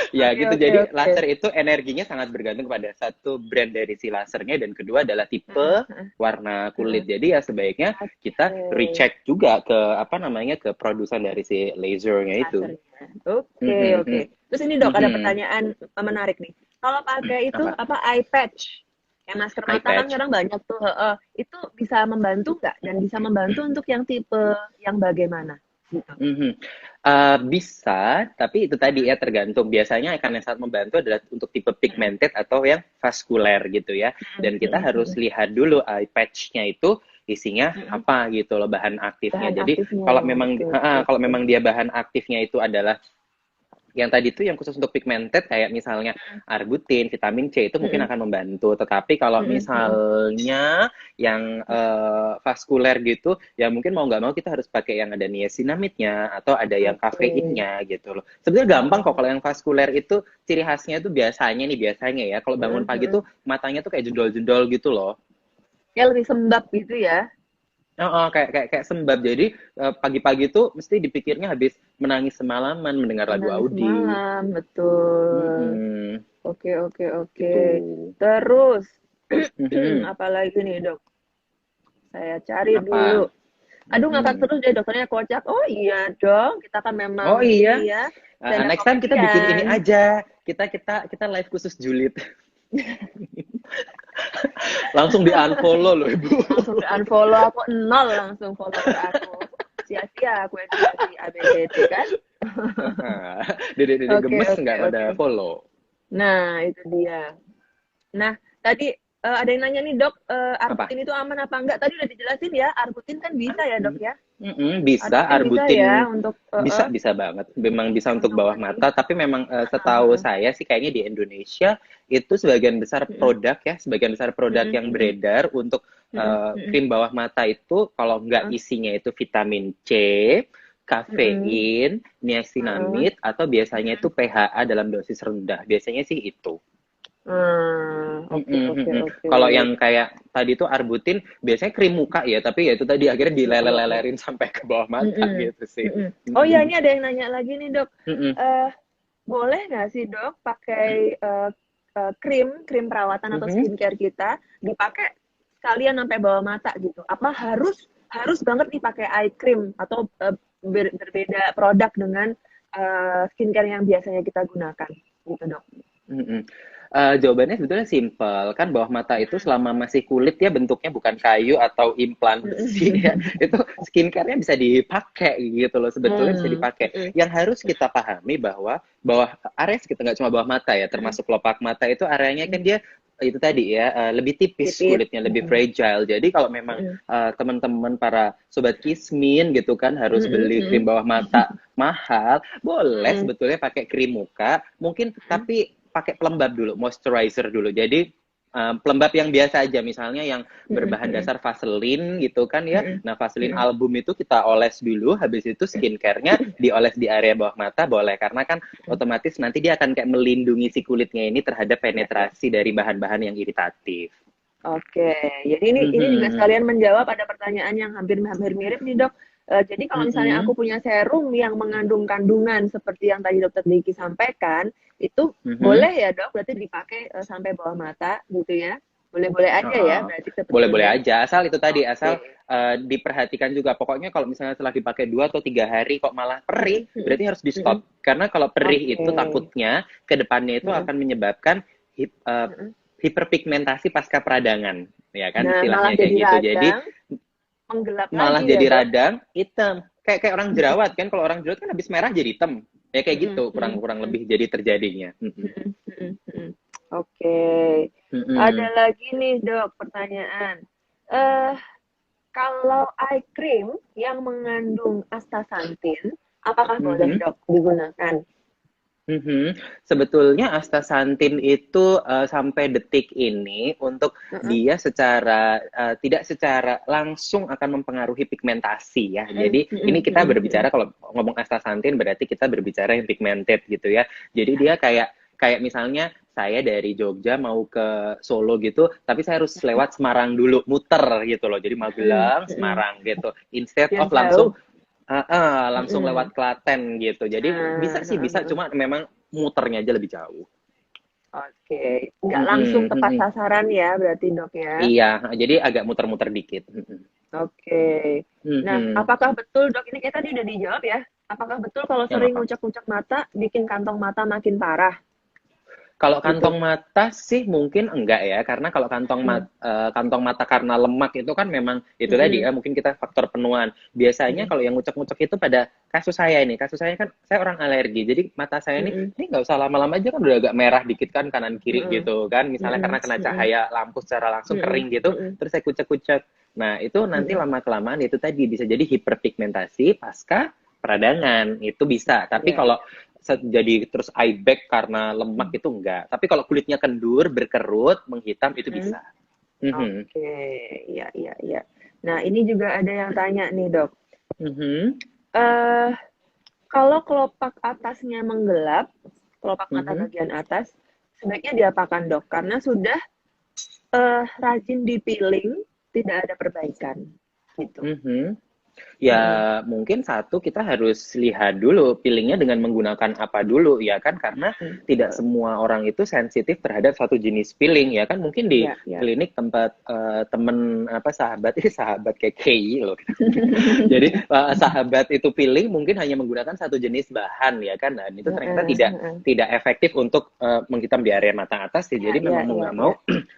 Ya Oke, gitu, oke, jadi oke. laser itu energinya sangat bergantung pada satu brand dari si lasernya dan kedua adalah tipe warna kulit. Jadi ya sebaiknya kita Oke. recheck juga ke apa namanya ke produsen dari si lasernya itu. Lasernya. Oke, oke. Mhm, Terus ini, Dok, ada mhm. pertanyaan menarik nih. Kalau pakai itu Apa? apa eye patch? Kayak masker eye mata kan patch. sekarang banyak tuh, heeh. Itu bisa membantu nggak? Dan bisa membantu untuk yang tipe yang bagaimana? Gitu. Mhm. Bisa, tapi itu tadi ya tergantung. Biasanya akan yang sangat membantu adalah untuk tipe Mhm, pigmented atau yang vaskuler gitu ya. mhm, Dan kita mhm, harus mhm, lihat dulu eye patch-nya itu isinya mhm. apa gitu loh bahan aktifnya. Bahan Jadi aktifnya, kalau memang oke oke kalau oke. memang dia bahan aktifnya itu adalah yang tadi tuh yang khusus untuk pigmented kayak misalnya arbutin, vitamin C itu mungkin Mhm, akan membantu. Tetapi kalau mhm, mhm. misalnya yang vaskuler gitu, ya mungkin mau nggak mau kita harus pakai yang ada niacinamide-nya atau ada yang Oke. kafeinnya gitu loh. Sebenarnya gampang kok kalau yang vaskuler itu ciri khasnya itu biasanya ya kalau bangun Mhm, pagi mhm. tuh matanya tuh kayak jendol-jendol gitu loh. Ya lebih sembab gitu ya. Oh, kayak sembab. Jadi pagi-pagi tuh mesti dipikirnya habis menangis semalaman mendengar lagu Menangis Audi. malam, betul. Mm-mm. Oke, oke, oke. Gitu. Terus, Mhm. apalagi nih dok? Saya cari dulu. Apa? Aduh, ngakak Mhm. terus deh dokternya kocak. Oh iya dong, kita kan memang Oh iya, ini ya, stand up next time kita bikin ini komedian. aja. Kita live khusus julid. Langsung di-unfollow loh, Ibu. Langsung di unfollow aku nol langsung follower aku. Sia-sia aku edukasi ABCD kan. Dede-dede Oke, gemes oke, nggak pada oke. follow. Nah, itu dia. Nah, tadi ada yang nanya nih dok, Apa? arbutin itu aman apa enggak? Tadi udah dijelasin ya, arbutin kan bisa ya dok ya? Bisa Arbutin bisa ya arbutin untuk bisa banget. Memang bisa untuk untuk bawah ini. mata, tapi memang Heeh, setahu heeh. saya sih kayaknya di Indonesia itu sebagian besar Mhm, produk ya, sebagian besar produk mhm, yang mhm, beredar untuk mhm, mhm, krim bawah mata itu kalau nggak heeh, isinya itu vitamin C, mhm, kafein, heeh, niacinamide atau biasanya mhm. itu PHA dalam dosis rendah. Biasanya sih itu. Oke, Mhm, oke, mhm. oke. Kalau yang kayak tadi tuh arbutin biasanya krim muka ya, tapi ya itu tadi akhirnya Heeh, heeh. dilelerin sampai ke bawah mata Mhm, gitu sih. mhm. Oh iya, Mhm, ini ada yang nanya lagi nih dok. mhm, Eh, boleh nggak sih dok pakai krim krim perawatan atau mhm. skincare kita dipakai sekalian sampai bawah mata gitu? Apa harus harus banget nih pakai eye cream atau berbeda produk dengan skincare yang biasanya kita gunakan gitu dok? Mhm. Jawabannya sebetulnya simpel, kan bawah mata itu Mhm. selama masih kulit ya bentuknya bukan kayu atau implan besi ya, itu skincare-nya bisa dipakai gitu loh, sebetulnya bisa Hmm. dipakai. Mhm. Yang harus kita pahami bahwa bawah area kita nggak cuma bawah mata ya, Mhm. termasuk kelopak mata itu areanya kan Mhm. dia itu tadi ya lebih tipis Tipis. kulitnya, lebih Mhm. fragile. Jadi kalau memang Mhm. teman-teman para sobat kismin gitu kan harus Mhm. beli krim Mhm. bawah mata mahal, boleh Mhm. sebetulnya pakai krim muka, mungkin Mhm. tapi pakai pelembab dulu, moisturizer dulu. Jadi pelembab yang biasa aja, misalnya yang Mhm. berbahan Mhm. dasar Vaseline gitu kan ya. Mhm. Nah, Vaseline Mhm. album itu kita oles dulu, habis itu skincare-nya dioles di area bawah mata boleh, karena kan otomatis nanti dia akan kayak melindungi si kulitnya ini terhadap Ya, ya. penetrasi dari bahan-bahan yang iritatif. Oke, jadi ini juga Mhm. sekalian menjawab ada pertanyaan yang hampir mirip nih dok. Jadi kalau misalnya Mhm. aku punya serum yang mengandung kandungan seperti yang tadi dokter Diki sampaikan, itu Mhm. boleh ya dok? Berarti dipakai sampai bawah mata gitu ya? Boleh-boleh aja ya, Heeh. berarti Boleh-boleh sebetulnya. aja, asal itu tadi, asal Oke. diperhatikan juga. Pokoknya kalau misalnya setelah dipakai 2 atau 3 hari kok malah perih, Mm-mm, mm-mm, berarti harus di mm-mm. stop. Karena kalau perih Oke. itu takutnya ke depannya itu Mm-mm, akan menyebabkan mm-mm. hiperpigmentasi pasca peradangan, ya kan Nah, malah istilahnya kayak jadi gitu. Jadi radang, menggelap malah lagi ya jadi dok? radang hitam. Kayak orang jerawat kan, kalau orang jerawat kan habis merah jadi hitam. Ya kayak Mm-mm, gitu, mm-mm, kurang-kurang mm-mm. lebih jadi terjadinya. Mhm, mhm, mhm. Oke. Ada Mm-mm. lagi nih, Dok, pertanyaan. Eh, kalau eye cream yang mengandung astaxanthin, apakah boleh, Mhm. Dok, digunakan? Mhm. Sebetulnya astaxanthin itu sampai detik ini untuk Heeh. dia secara tidak secara langsung akan mempengaruhi pigmentasi ya. Mhm, Jadi ini mhm, kita mhm, mhm. berbicara kalau ngomong astaxanthin berarti kita berbicara yang pigmented gitu ya. Jadi dia kayak kayak misalnya saya dari Jogja mau ke Solo gitu, tapi saya harus lewat Semarang dulu, muter gitu loh. Jadi Mhm, Magelang, mhm. Semarang gitu. Instead Biar of langsung jauh. langsung Mhm. lewat Klaten gitu. Jadi bisa Nah, sih heeh, bisa, heeh. cuma memang muternya aja lebih jauh. Oke. Nggak langsung Mhm, tepat mhm. sasaran ya, berarti, Dok, ya? Iya, jadi agak muter-muter dikit. Mhm. Oke. Nah, Mhm. apakah betul, Dok, ini kayak tadi udah dijawab ya? Apakah betul kalau Yang sering apa? ngucek-ngucek mata bikin kantong mata makin parah? Kalau gitu. kantong mata sih mungkin enggak ya, karena kalau kantong mata karena lemak itu kan memang itu tadi ya, mungkin kita faktor penuaan. Biasanya kalau yang ngucek-ngucek itu pada kasus saya kan saya orang alergi, jadi mata saya ini nggak usah lama-lama aja kan udah agak merah dikit kan kanan kiri gitu kan, misalnya karena kena cahaya lampu secara langsung kering gitu, terus saya kucek-kucek. Nah itu nanti lama-kelamaan itu tadi bisa jadi hiperpigmentasi pasca peradangan, itu bisa. Tapi kalau jadi terus eye bag karena lemak itu enggak. Tapi kalau kulitnya kendur, berkerut, menghitam itu bisa. Oke, iya, iya, iya. Nah, ini juga ada yang tanya nih, Dok. Kalau kelopak atasnya menggelap, kelopak mata bagian atas, sebaiknya diapakan, Dok? Karena sudah rajin di peeling, tidak ada perbaikan. Gitu. Ya mungkin satu kita harus lihat dulu peelingnya dengan menggunakan apa dulu ya kan, karena tidak semua orang itu sensitif terhadap satu jenis peeling ya kan. Mungkin di klinik tempat temen sahabat kayak KI loh jadi sahabat itu peeling mungkin hanya menggunakan satu jenis bahan ya kan, dan itu ternyata tidak efektif untuk menghitam di area mata atas ya. Jadi memang mau nggak mau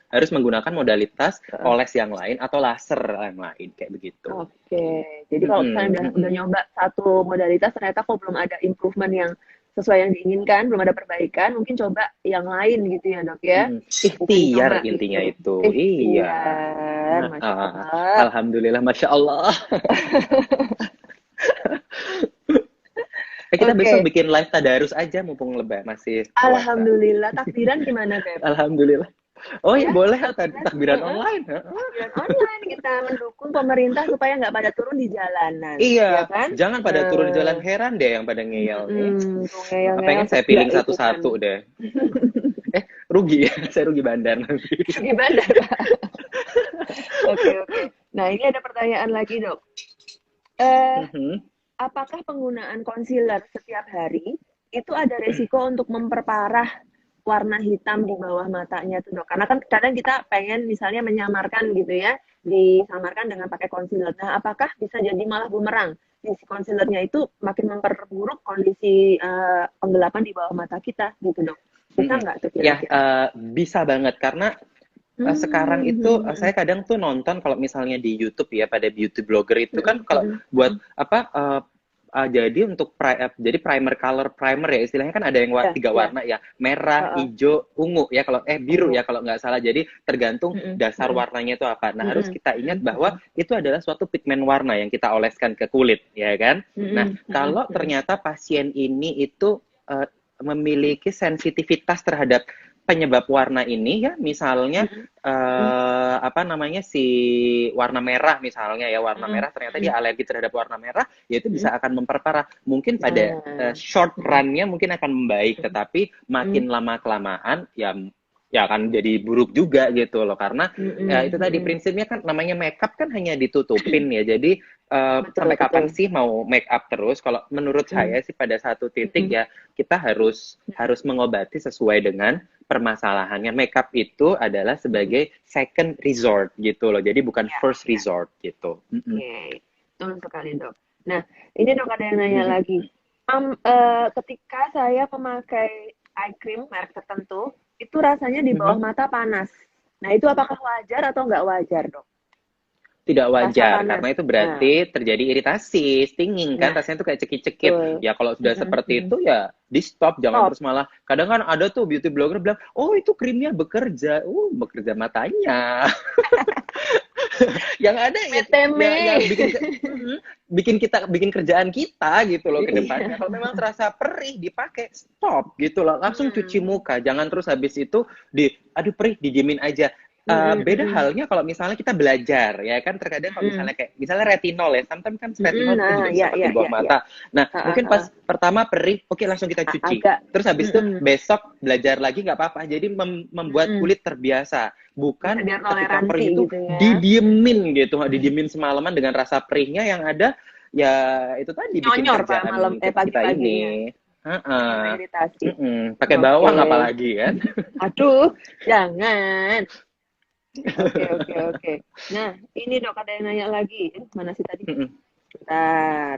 harus menggunakan modalitas oles yang lain atau laser yang lain kayak begitu. Oke. Jadi kalau misalnya udah nyoba satu modalitas ternyata kok belum ada improvement yang sesuai yang diinginkan, belum ada perbaikan, mungkin coba yang lain gitu ya, Dok ya. Ikhtiar intinya gitu. Iya. Masya Allah. Alhamdulillah, Masya Allah. Kita besok bikin live tadarus aja mumpung masih puasa. Alhamdulillah. Takbiran gimana, Beb? Alhamdulillah. Oh ya boleh takbiran online. Takbiran online, kita mendukung pemerintah supaya nggak pada turun di jalanan. Iya, ya kan? Jangan pada turun di jalan, heran deh yang pada ngeyel nih. Pengen saya pilih satu-satu deh. Rugi ya, saya rugi bandar nanti. Rugi bandar, Pak. Oke. Nah, ini ada pertanyaan lagi, Dok. Apakah penggunaan concealer setiap hari itu ada resiko untuk memperparah warna hitam di bawah matanya tuh, Dok? Karena kan kadang kita pengen misalnya menyamarkan gitu ya, disamarkan dengan pakai concealer. Nah, apakah bisa jadi malah bumerang? Si concealernya itu makin memperburuk kondisi penggelapan di bawah mata kita gitu, Dok? Bisa nggak tuh kira-kira? Ya, bisa banget karena sekarang itu saya kadang tuh nonton kalau misalnya di YouTube ya, pada beauty blogger itu kan kalau buat jadi untuk jadi primer ya istilahnya kan ada yang tiga warna ya, merah, hijau, ungu ya, kalau biru ya kalau nggak salah. Jadi tergantung dasar warnanya itu apa. Nah harus kita ingat bahwa itu adalah suatu pigmen warna yang kita oleskan ke kulit ya kan. Nah kalau ternyata pasien ini itu memiliki sensitivitas terhadap penyebab warna ini ya, misalnya si warna merah misalnya ya, warna merah ternyata dia alergi terhadap warna merah, ya itu bisa akan memperparah. Mungkin pada short run-nya mungkin akan membaik, tetapi makin lama kelamaan ya akan jadi buruk juga gitu loh, karena ya itu tadi prinsipnya kan namanya makeup kan hanya ditutupin ya. Jadi sampai kapan sih mau make up terus? Kalau menurut saya sih pada satu titik ya kita harus mengobati sesuai dengan permasalahannya. Makeup itu adalah sebagai second resort gitu loh. Jadi bukan first resort gitu. Oke, betul sekali, Dok. Nah, ini Dok ada yang nanya lagi. Ketika saya memakai eye cream merek tertentu, itu rasanya di bawah mata panas. Nah, itu apakah wajar atau nggak wajar, Dok? Tidak wajar, karena itu berarti terjadi iritasi, stinging kan, rasanya tuh kayak cekit-cekit. Ya kalau sudah seperti itu ya di stop, jangan terus malah. Kadang kan ada tuh beauty blogger bilang, oh itu krimnya bekerja, bekerja matanya. Yang ada ya bikin kerjaan kita gitu loh ke depannya. Kalau memang terasa perih dipakai, stop gitu loh, langsung cuci muka, jangan terus habis itu aduh perih didiemin aja. Beda halnya kalau misalnya kita belajar ya kan, terkadang kalau misalnya retinol ya, sometimes kan retinol itu juga bisa di bawah mata. Nah mungkin pas pertama perih, oke langsung kita cuci, terus habis itu besok belajar lagi nggak apa-apa. Jadi membuat kulit terbiasa, bukan ketika perih itu gitu ya, didiemin semalaman dengan rasa perihnya yang ada ya itu tadi bikin kerjaan kita ini iritasi. Pakai bawang apalagi kan. Aduh, jangan. Oke. Nah, ini Dok ada yang nanya lagi. Mana sih tadi? Bentar.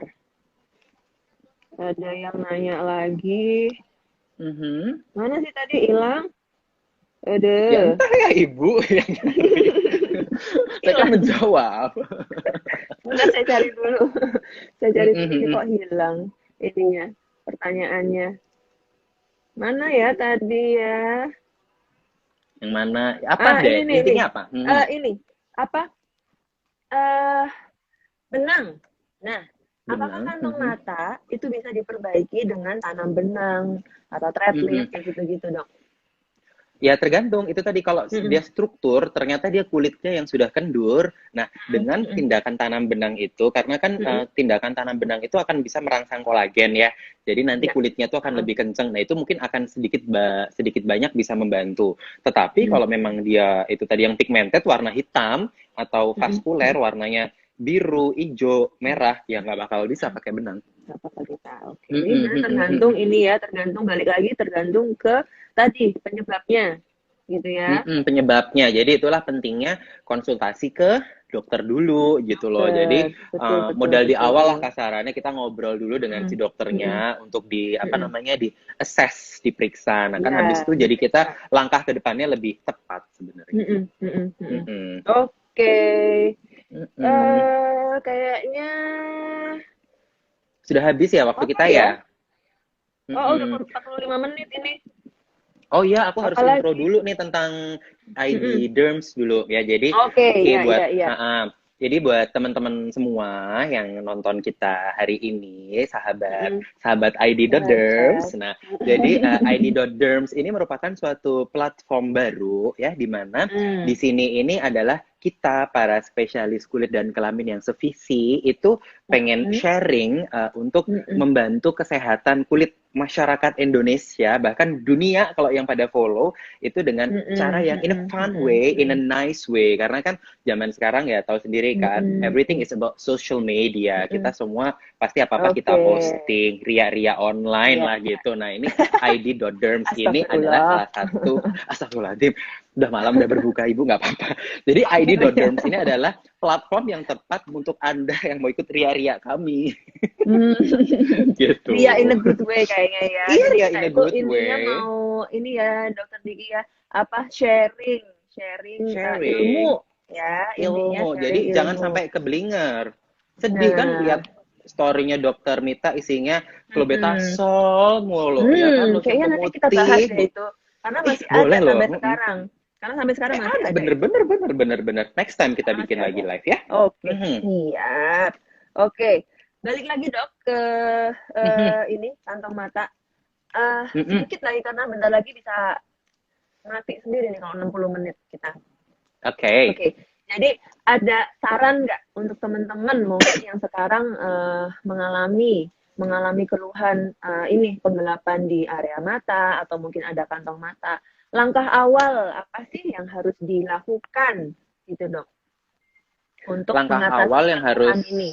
Ada yang nanya lagi. Mhm. Mana sih tadi hilang? Ya Aduh, entah ya Ibu yang nyari. Saya kan hilang. menjawab. Bentar saya cari dulu. Saya cari Mhm, dulu ini mhm. kok hilang ininya, pertanyaannya. Mana ya tadi ya? Yang mana? Apa Ah, deh? ini nih, ini. Intinya apa? Mhm. Ini apa? eh Benang. Nah, apakah Benang. kantong Mhm. mata itu bisa diperbaiki dengan tanam benang atau Mhm. threadlift kayak gitu-gitu, Dok? Ya tergantung, itu tadi kalau dia Mm-mm. struktur, ternyata dia kulitnya yang sudah kendur. Nah, dengan Mm-mm. tindakan tanam benang itu, karena kan Mm-mm. tindakan tanam benang itu akan bisa merangsang kolagen ya. Jadi nanti Ya. kulitnya itu akan Heeh. lebih kenceng. Nah, itu mungkin akan sedikit banyak bisa membantu. Tetapi Mm. kalau memang dia itu tadi yang pigmented warna hitam atau Mm-mm. vaskuler Mm-mm. warnanya biru, hijau, Mm. merah, ya nggak bakal bisa pakai benang. Apa kita? Oke. Mm, Jadi mm, sebenarnya mm, mm, tergantung mm. ini ya, tergantung balik lagi tergantung ke tadi penyebabnya, gitu ya. Penyebabnya. Jadi itulah pentingnya konsultasi ke dokter dulu gitu loh. Jadi Betul, betul, modal di awal lah betul. kasarannya kita ngobrol dulu dengan si Mm. Mm-mm. dokternya untuk di apa Mm-mm. namanya di assess, diperiksa. Nah kan habis Ya, itu jadi kita diperiksa. langkah ke depannya lebih tepat sebenarnya. Mm-mm. Mm-mm. Mm-mm. Mm-mm. Oke. Mm-mm. Kayaknya Sudah habis ya waktu apa kita ya? ya. Oh, udah Mm-mm. 45 menit ini. Oh iya, aku harus intro Apalagi? dulu nih tentang Mm-mm. ID Derms dulu ya. Jadi, Oke, oke iya, buat, iya, iya. jadi buat teman-teman semua yang nonton kita hari ini, sahabat Mm-mm. sahabat ID.Derms. Sahabat. Nah, jadi ID.Derms ini merupakan suatu platform baru ya, di mana di Mm. sini ini adalah kita para spesialis kulit dan kelamin yang sevisi itu pengen Mm-mm. sharing untuk Mm-mm. membantu kesehatan kulit masyarakat Indonesia bahkan dunia kalau yang pada follow itu dengan cara Mm-mm. yang in a Mm-mm. fun Mm-mm. way, in a Mm-mm. nice way karena kan zaman sekarang ya tahu sendiri kan everything Mm-mm. is about social media. Kita Mm-mm. semua pasti apa-apa kita Oke. posting, ria-ria online Iya. lah gitu. Nah, ini ID.Derms ini adalah Astagfirullah. salah satu astagfirullahaladzim, udah malam udah berbuka Ibu nggak apa-apa. Jadi Oh, iya. ID.Derms ini adalah platform yang tepat untuk Anda yang mau ikut ria-ria kami Hmm. Ria in gitu. a good way kayaknya ya. Iya, Jadi Ria kita in a itu good intinya way. mau ini ya, Dokter Diki ya, apa sharing, Sharing ilmu ya, intinya ilmu. sharing Jadi jangan ilmu. sampai keblinger. Sedih kan Nah, lihat story-nya Dokter Mita isinya mm-mm. clobetasol mulu, ya kan, lotion Kayaknya nanti kita bahas pemutih. deh itu, karena Ih, masih ada boleh loh. sampai sekarang. Karena sampai sekarang masih Ada ada bener itu. bener bener bener bener. Next time kita Karena masih bikin lagi ada. live ya. Oke, Mhm. siap. Oke, balik lagi dok ke Mhm. ini kantong mata. Mhm. Sedikit lagi karena bentar lagi bisa mati sendiri nih kalau 60 menit kita. Oke. Oke, jadi ada saran nggak untuk teman-teman mungkin yang sekarang mengalami keluhan ini penggelapan di area mata atau mungkin ada kantong mata. Langkah awal apa sih yang harus dilakukan gitu dok untuk Langkah mengatasi awal yang harus keluhan ini?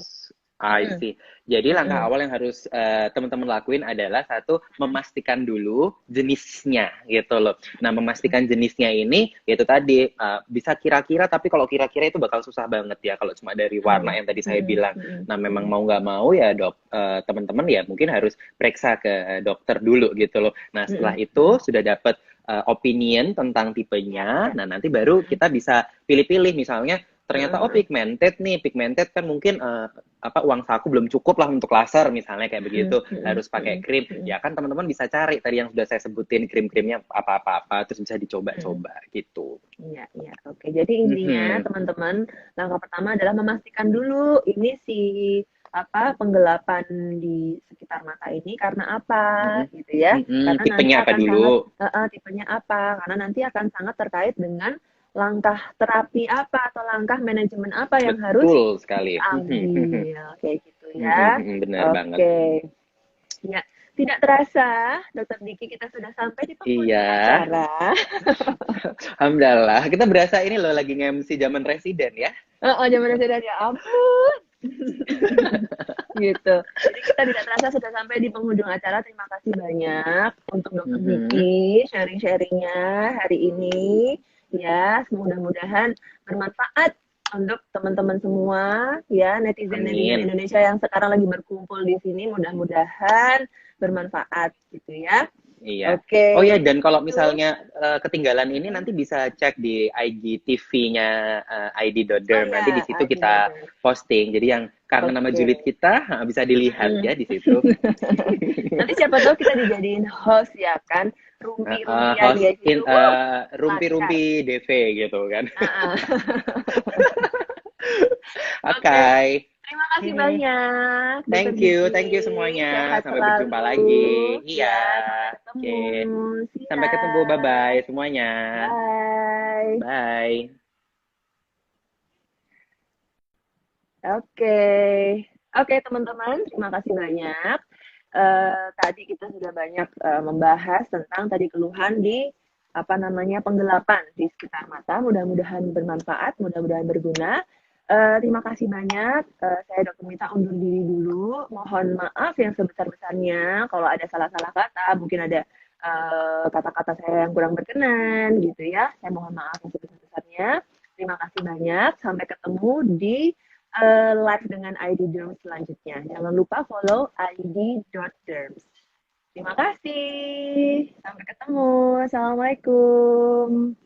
I Mm-mm, see. Jadi langkah mm-mm, awal yang harus teman-teman lakuin adalah satu, memastikan dulu jenisnya gitu loh. Nah, memastikan jenisnya ini yaitu tadi bisa kira-kira, tapi kalau kira-kira itu bakal susah banget ya kalau cuma dari warna mm-mm, yang tadi saya mm-mm, bilang. mm-mm, Nah, memang mm-mm, mau nggak mau ya teman-teman ya mungkin harus periksa ke dokter dulu gitu loh. Nah, setelah mm-mm, itu sudah dapat opinion tentang ya, tipenya. ya. Nah, nanti baru Mm-mm, kita bisa pilih-pilih misalnya ternyata mm-mm, pigmented nih, pigmented kan mungkin uang saku belum cukup lah untuk laser misalnya kayak begitu, mm-mm, harus pakai mm-mm, krim mm-mm, ya kan, teman-teman bisa cari tadi yang sudah saya sebutin krim-krimnya apa terus bisa mm-mm. dicoba-coba gitu. Iya, iya. Oke, jadi intinya Mhm. teman-teman, langkah pertama adalah memastikan dulu ini si apa penggelapan di sekitar mata ini karena apa, Mhm. gitu ya. Mhm. Karena nanti Tipenya apa akan dulu? sangat tipenya apa, karena nanti akan sangat terkait dengan langkah terapi apa atau langkah manajemen apa yang harus Betul sekali. diambil, kayak gitu ya. Benar banget. Oke. Ya, tidak terasa, Dokter Diki kita sudah sampai di penghujung Iya, acara. alhamdulillah kita berasa ini loh lagi nge-MC zaman residen ya. Zaman sudah ya ampun. Gitu. Jadi kita tidak terasa sudah sampai di penghujung acara. Terima kasih banyak untuk Dokter Mhm. Diki sharing-sharingnya hari ini. Ya, mudah-mudahan bermanfaat untuk teman-teman semua ya netizen-netizen Amin. Indonesia yang sekarang lagi berkumpul di sini. Mudah-mudahan bermanfaat gitu ya. Iya. Oke. Oh ya, dan kalau Terus, misalnya ketinggalan ini nanti bisa cek di IGTV-nya oh id.derm. Nanti di ya, situ ID kita Daughter. posting. Jadi yang kangen nama Oke. julid kita bisa dilihat Mm-mm. ya di situ. Nanti siapa tahu kita dijadiin host ya kan, rumpi-rumpian Host kayak in gitu. Wuh, lancar. rumpi-rumpi DV gitu kan. Ah, ah. Oke, Oke. terima kasih banyak, Dokter Thank you Gigi. semuanya. Sehat Sampai berjumpa selalu. lagi. Iya. Ya, sampai ketemu. Oke. See Sampai ya. ketemu. Bye-bye semuanya. Bye. Bye. Oke, oke teman-teman, terima kasih banyak. Tadi kita sudah banyak membahas tentang tadi keluhan di apa namanya penggelapan di sekitar mata. Mudah-mudahan bermanfaat, mudah-mudahan berguna. Terima kasih banyak. Saya Dokter Mita undur diri dulu. Mohon maaf yang sebesar-besarnya kalau ada salah-salah kata, mungkin ada kata-kata saya yang kurang berkenan gitu ya. Saya mohon maaf yang sebesar-besarnya. Terima kasih banyak. Sampai ketemu di live dengan ID Derms selanjutnya. Jangan lupa follow id.derms. Terima kasih. Sampai ketemu. Assalamualaikum.